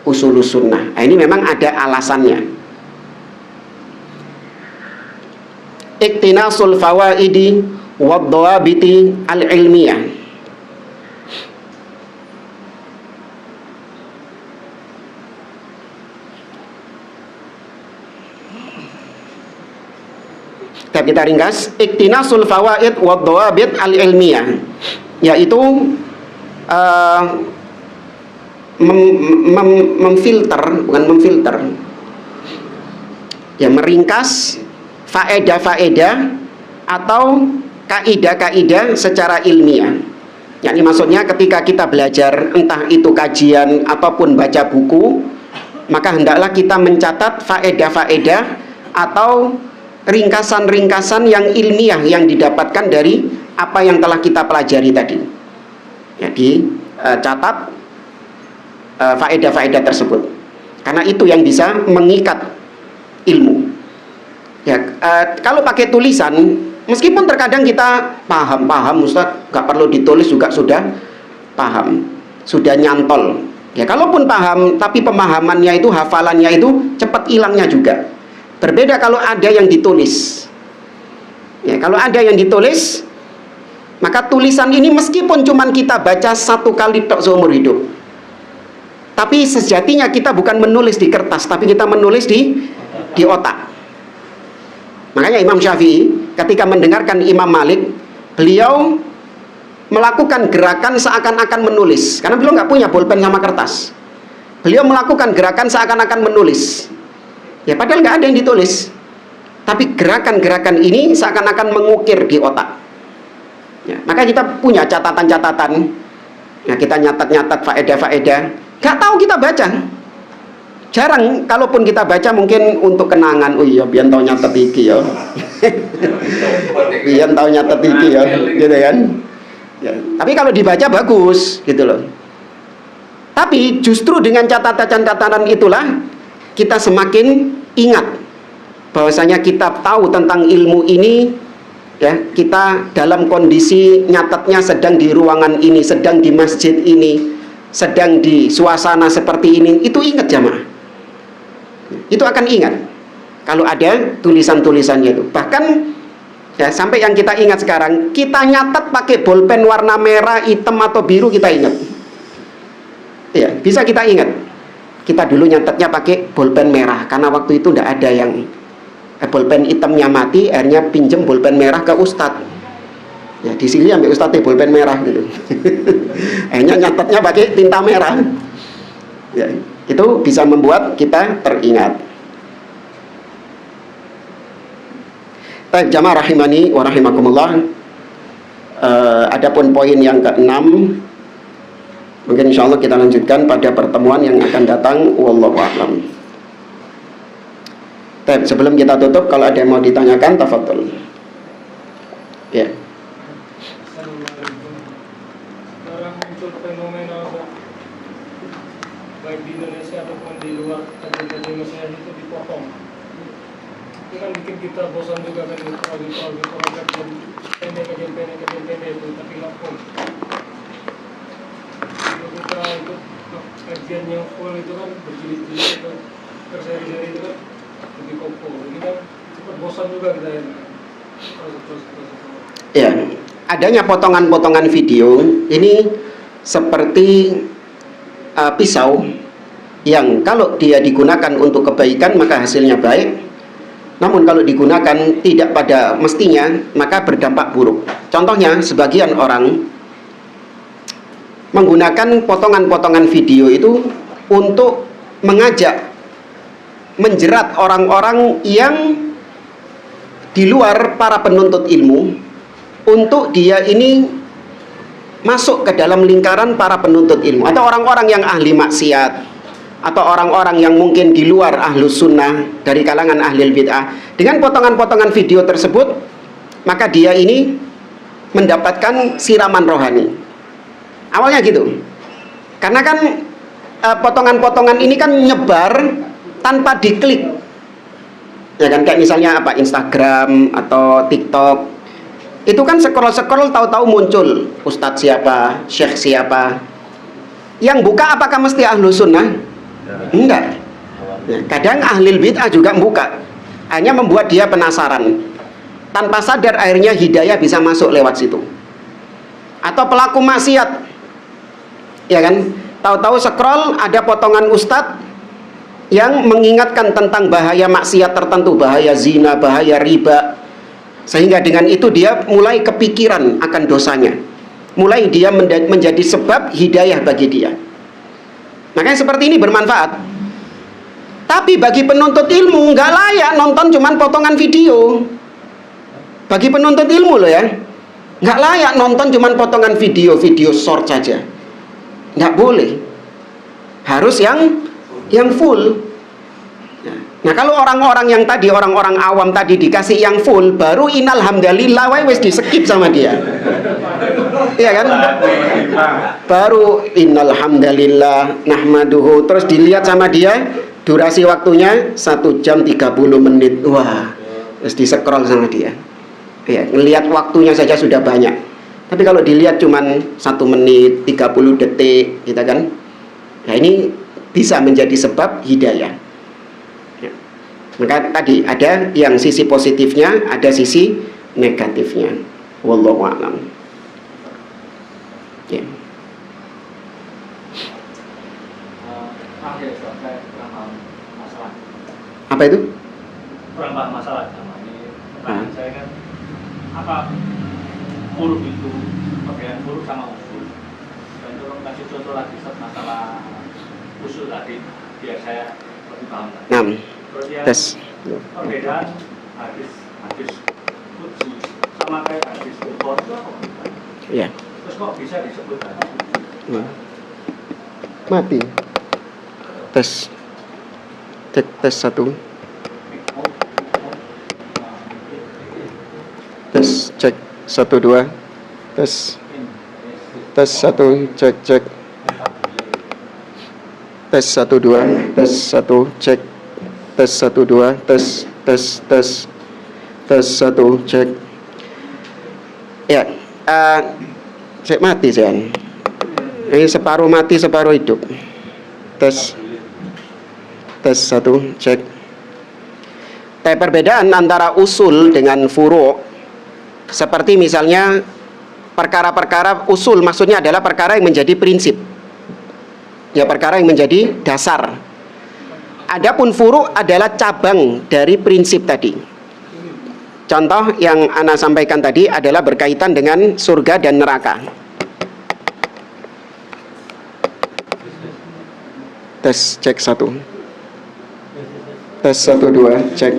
usulus sunnah. Nah, ini memang ada alasannya. Iktinasul fawaidi wad dawabiti al-ilmiyah. Kita ringkas, iktinasul fawaid wad dawabit al-ilmiyah, yaitu memfilter, bukan memfilter, ya, meringkas faedah-faedah atau kaidah-kaidah secara ilmiah. Yakni maksudnya ketika kita belajar, entah itu kajian ataupun baca buku, maka hendaklah kita mencatat faedah-faedah atau ringkasan-ringkasan yang ilmiah yang didapatkan dari apa yang telah kita pelajari tadi. Jadi catat faedah-faedah tersebut, karena itu yang bisa mengikat ilmu. Ya, kalau pakai tulisan, meskipun terkadang kita paham Ustaz, nggak perlu ditulis juga sudah paham, sudah nyantol. Ya, kalaupun paham, tapi pemahamannya itu, hafalannya itu cepat hilangnya juga. Berbeda kalau ada yang ditulis. Ya, kalau ada yang ditulis, maka tulisan ini meskipun cuma kita baca 1 kali tok seumur hidup, tapi sejatinya kita bukan menulis di kertas, tapi kita menulis di otak. Makanya Imam Syafi'i ketika mendengarkan Imam Malik, beliau melakukan gerakan seakan-akan menulis, karena beliau nggak punya bolpen sama kertas. Beliau melakukan gerakan seakan-akan menulis. Ya, padahal nggak ada yang ditulis, tapi gerakan-gerakan ini seakan-akan mengukir di otak. Ya, maka kita punya catatan-catatan. Nah, kita nyatat-nyatat faedah-faedah. Nggak tahu kita baca. Jarang, kalaupun kita baca mungkin untuk kenangan. Oh iya, biar tahu nyatet iki ya. Biar tahu nyatet iki ya, gitu kan? Ya, tapi kalau dibaca bagus, gitu loh. Tapi justru dengan catatan-catatan itulah kita semakin ingat bahwasanya kita tahu tentang ilmu ini, ya, kita dalam kondisi nyatetnya sedang di ruangan ini, sedang di masjid ini, sedang di suasana seperti ini, itu ingat jamaah. Itu akan ingat kalau ada tulisan-tulisannya itu. Bahkan ya, sampai yang kita ingat sekarang, kita nyatet pakai bolpen warna merah, hitam atau biru, kita ingat. Ya, bisa kita ingat. Kita dulu nyatetnya pakai bolpen merah, karena waktu itu tidak ada yang bolpen hitamnya mati, akhirnya pinjem bolpen merah ke ustadz. Ya, di sini sampai ustadz bolpen merah gitu. Akhirnya nyatetnya pakai tinta merah. Ya, itu bisa membuat kita teringat. Baik, jamaah rahimani wa rahimakumullah. Adapun poin yang ke-6, mungkin insya Allah kita lanjutkan pada pertemuan yang akan datang. Wallahu a'lam. Baik, sebelum kita tutup, kalau ada yang mau ditanyakan, tafadhol. Ya. Sekarang muncul fenomena baik di Indonesia ataupun di luar, kajian Mesir itu dipotong. Itu kan bikin kita bosan juga kan, gitu kajian pendek itu, tapi nggak full. Kalau kita ikut kajian yang full itu kan berjilid-jilid itu, berseri-seri itu kan lebih kokoh. Jadi kan cepat bosan juga kita ya. Ya, adanya potongan-potongan video ini seperti pisau yang kalau dia digunakan untuk kebaikan maka hasilnya baik, namun kalau digunakan tidak pada mestinya maka berdampak buruk. Contohnya, sebagian orang menggunakan potongan-potongan video itu untuk mengajak, menjerat orang-orang yang di luar para penuntut ilmu untuk dia ini masuk ke dalam lingkaran para penuntut ilmu, atau orang-orang yang ahli maksiat, atau orang-orang yang mungkin di luar ahlus sunnah dari kalangan ahli bid'ah. Dengan potongan-potongan video tersebut, maka dia ini mendapatkan siraman rohani. Awalnya gitu, karena kan potongan-potongan ini kan nyebar tanpa diklik, ya kan, kayak misalnya apa, Instagram atau TikTok, itu kan scroll tahu-tahu muncul ustadz siapa, syekh siapa. Yang buka apakah mesti ahlu sunnah? Enggak. Ya, kadang ahli bid'ah juga buka, hanya membuat dia penasaran, tanpa sadar akhirnya hidayah bisa masuk lewat situ. Atau pelaku maksiat, ya kan, tahu-tahu scroll ada potongan ustadz yang mengingatkan tentang bahaya maksiat tertentu, bahaya zina, bahaya riba, sehingga dengan itu dia mulai kepikiran akan dosanya, mulai dia menjadi sebab hidayah bagi dia. Makanya seperti ini bermanfaat. Tapi bagi penuntut ilmu nggak layak nonton cuman potongan video. Bagi penuntut ilmu loh ya, nggak layak nonton cuman potongan video short saja. Nggak boleh. Harus yang full. Nah, kalau orang-orang yang tadi, orang-orang awam tadi dikasih yang full, baru innalhamdalillah wes di skip sama dia. Iya kan? Baru innalhamdalillah nahmaduhu, terus dilihat sama dia durasi waktunya 1 jam 30 menit. Wah, terus di scroll sama dia. Ya, ngelihat waktunya saja sudah banyak. Tapi kalau dilihat cuman 1 menit 30 detik, gitu kan? Nah, ini bisa menjadi sebab hidayah. Maka tadi ada yang sisi positifnya, ada sisi negatifnya. Wallahu a'lam. Ya. Apa itu? Kurang paham masalah sama ini. Pertanyaan saya kan, apa huruf itu, perbedaan huruf sama usul? Dan tolong kasih contoh lagi masalah usul tadi, biar saya lebih paham. Tes. Perbedaan hadis qudsi sama kayak hadis Bukhari itu apa? Iya. Terus kok bisa disebut hadis qudsi? Mati. Tes. Cek tes 1. Tes cek 1 2. Tes 1 cek. Tes 1 2. Tes 1 cek. Tes 1 2. Tes 1 cek. Ya, cek mati saya. Ini separuh mati separuh hidup. Tes 1 cek. Perbedaan antara usul dengan furu', seperti misalnya perkara-perkara usul, maksudnya adalah perkara yang menjadi prinsip, ya, perkara yang menjadi dasar. Adapun furu' adalah cabang dari prinsip tadi. Contoh yang ana sampaikan tadi adalah berkaitan dengan surga dan neraka. Tes cek 1. Tes 1 2 cek.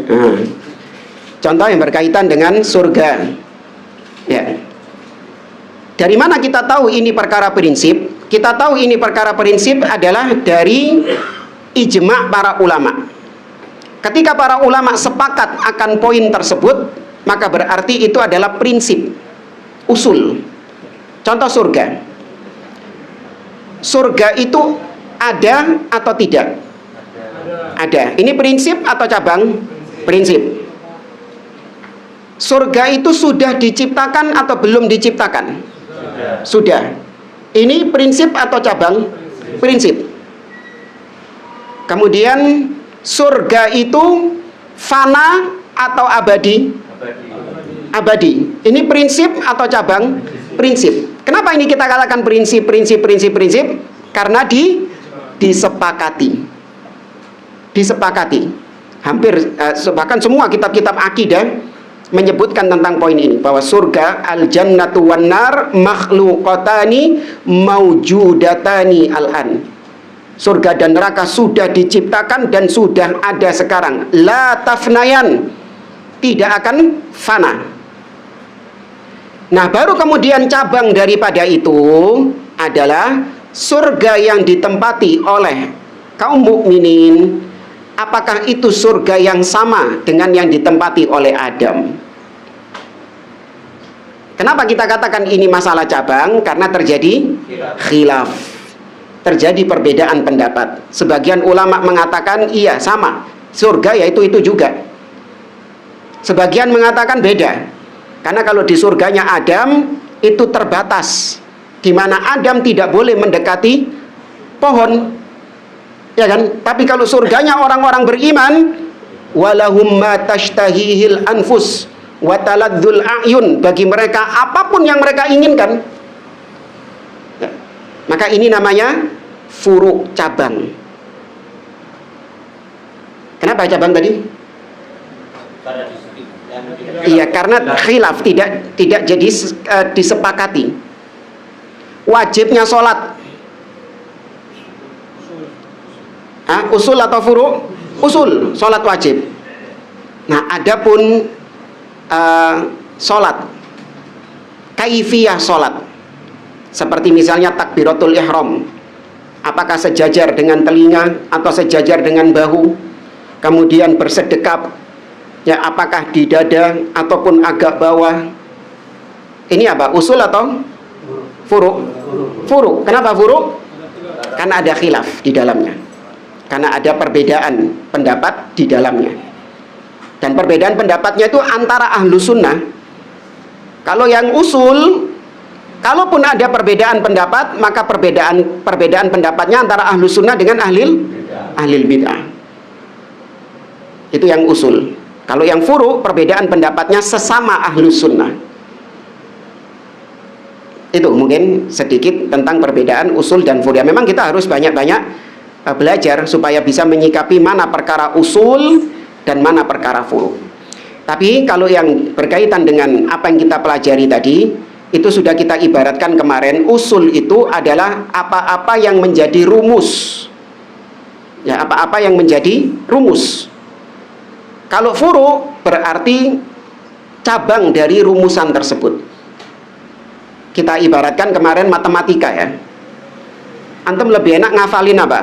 Contoh yang berkaitan dengan surga. Ya. Dari mana kita tahu ini perkara prinsip? Kita tahu ini perkara prinsip adalah dari ijma' para ulama. Ketika para ulama sepakat akan poin tersebut, maka berarti itu adalah prinsip, usul. Contoh surga. Surga itu ada atau tidak? Ada. Ini prinsip atau cabang? Prinsip. Surga itu sudah diciptakan atau belum diciptakan? Sudah. Ini prinsip atau cabang? Prinsip. Kemudian surga itu fana atau abadi? Abadi. Ini prinsip atau cabang? Prinsip. Kenapa ini kita katakan prinsip? Karena disepakati. Hampir bahkan semua kitab-kitab akidah menyebutkan tentang poin ini, bahwa surga, al-jannatu wan nar makhluqatani maujudatani al-an. Surga dan neraka sudah diciptakan dan sudah ada sekarang. La tafnayan, tidak akan fana. Nah, baru kemudian cabang daripada itu adalah surga yang ditempati oleh kaum mukminin. Apakah itu surga yang sama dengan yang ditempati oleh Adam? Kenapa kita katakan ini masalah cabang? Karena terjadi khilaf. terjadi perbedaan pendapat. Sebagian ulama mengatakan iya sama, surga yaitu itu juga. Sebagian mengatakan beda, karena kalau di surganya Adam itu terbatas, di mana Adam tidak boleh mendekati pohon, ya kan? Tapi kalau surganya orang-orang beriman, walahum ma tashtahihil anfus wa taladzul a'yun, bagi mereka apapun yang mereka inginkan. Ya. Maka ini namanya furu, cabang. Kenapa cabang tadi? Iya, karena khilaf, tidak jadi disepakati. Wajibnya sholat, usul atau furu? Usul, sholat wajib. Nah, adapun sholat, kaifiyah sholat, seperti misalnya takbiratul ihram, apakah sejajar dengan telinga atau sejajar dengan bahu, kemudian bersedekap, ya, apakah di dada ataupun agak bawah. Ini apa? Usul atau furu? Furu. Kenapa furu? Karena ada khilaf di dalamnya, karena ada perbedaan pendapat di dalamnya. Dan perbedaan pendapatnya itu antara ahlu sunnah. Kalau yang usul, kalaupun ada perbedaan pendapat, maka perbedaan pendapatnya antara ahlu sunnah dengan ahlil bid'ah. Itu yang usul. Kalau yang furu, perbedaan pendapatnya sesama ahlus sunnah. Itu mungkin sedikit tentang perbedaan usul dan furu. Ya, memang kita harus banyak-banyak belajar supaya bisa menyikapi mana perkara usul dan mana perkara furu. Tapi kalau yang berkaitan dengan apa yang kita pelajari tadi, itu sudah kita ibaratkan kemarin. Usul itu adalah apa-apa yang menjadi rumus. Ya, apa-apa yang menjadi rumus. Kalau furu berarti cabang dari rumusan tersebut. Kita ibaratkan kemarin matematika, ya. Antum lebih enak ngafalin apa?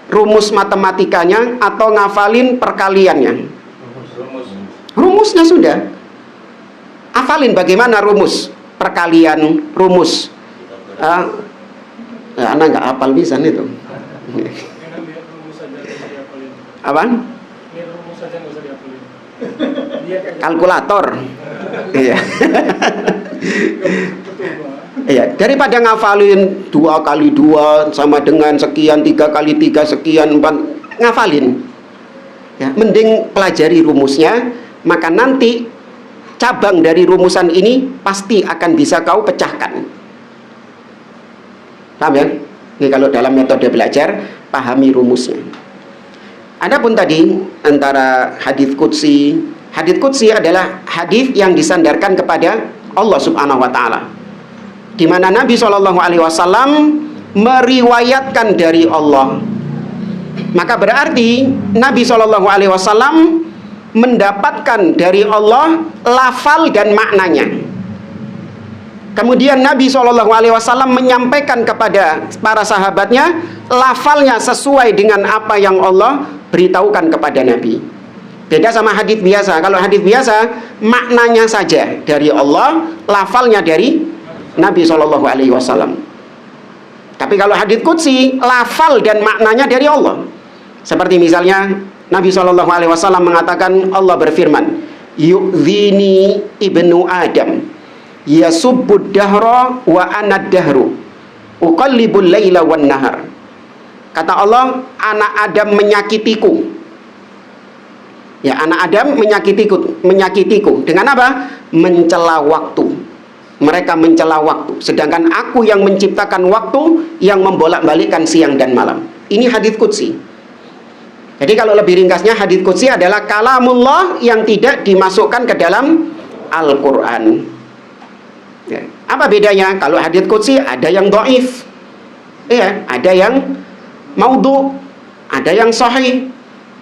Rumus matematikanya atau ngafalin perkaliannya? Rumusnya sudah. Hafalin bagaimana rumus perkalian, rumus. Anak nggak hafal bisa itu. Apaan? Kalkulator. Iya. Iya, daripada ngafalin 2 kali 2 sama dengan sekian, 3 kali 3 sekian, 4, ngafalin. Ya, mending pelajari rumusnya, maka nanti cabang dari rumusan ini pasti akan bisa kau pecahkan. Paham ya? Ini kalau dalam metode belajar, pahami rumusnya. Adapun tadi antara hadits qudsi adalah hadis yang disandarkan kepada Allah Subhanahu wa taala, di mana Nabi SAW meriwayatkan dari Allah. Maka berarti Nabi SAW mendapatkan dari Allah lafal dan maknanya. Kemudian Nabi SAW menyampaikan kepada para sahabatnya lafalnya sesuai dengan apa yang Allah beritahukan kepada Nabi. Beda sama hadis biasa. Kalau hadis biasa maknanya saja dari Allah, lafalnya dari Nabi SAW. Tapi kalau hadis qudsi, lafal dan maknanya dari Allah. Seperti misalnya Nabi SAW mengatakan, Allah berfirman, yu'dhini ibnu Adam yasubbud dahra wa anad dahru uqallibul laila wan nahar. Kata Allah, anak Adam menyakitiku. Ya, anak Adam menyakitiku. Dengan apa? Mencela waktu. Mereka mencela waktu. Sedangkan aku yang menciptakan waktu, yang membolak-balikkan siang dan malam. Ini hadits qudsi. Jadi kalau lebih ringkasnya, hadits qudsi adalah kalamullah yang tidak dimasukkan ke dalam Al-Quran. Ya. Apa bedanya? Kalau hadits qudsi ada yang dhaif, ya, ada yang maudhu, ada yang sahih.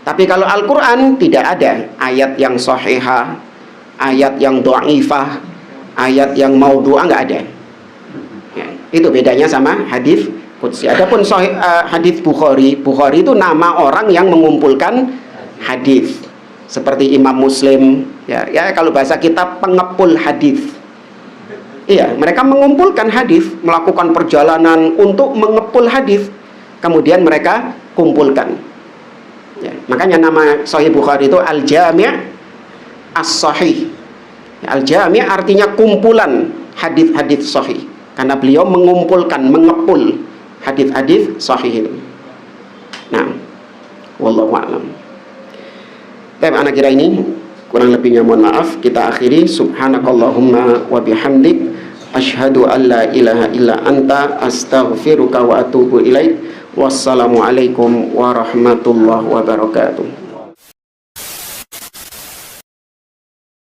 Tapi kalau Al-Quran tidak ada ayat yang sahihah, ayat yang dhaifah, ayat yang maudhu'ah, nggak ada. Ya, itu bedanya sama hadis qudsi. Adapun hadis Bukhari itu nama orang yang mengumpulkan hadis. Seperti Imam Muslim, ya kalau bahasa kita pengepul hadis. Iya, mereka mengumpulkan hadis, melakukan perjalanan untuk mengepul hadis. kemudian mereka kumpulkan. Ya, makanya nama Sahih Bukhari itu Al-Jami' As-Sahih. Al-Jami' artinya kumpulan hadis-hadis sahih, karena beliau mengumpulkan, mengepul hadis-hadis sahih itu. Nah, wallahu a'lam. Tapi anak kira ini kurang lebihnya mohon maaf. Kita akhiri. Subhanakallahumma wa bihamdik, asyhadu an la ilaha illa anta, astaghfiruka wa atubu ilaik. Wassalamualaikum warahmatullahi wabarakatuh.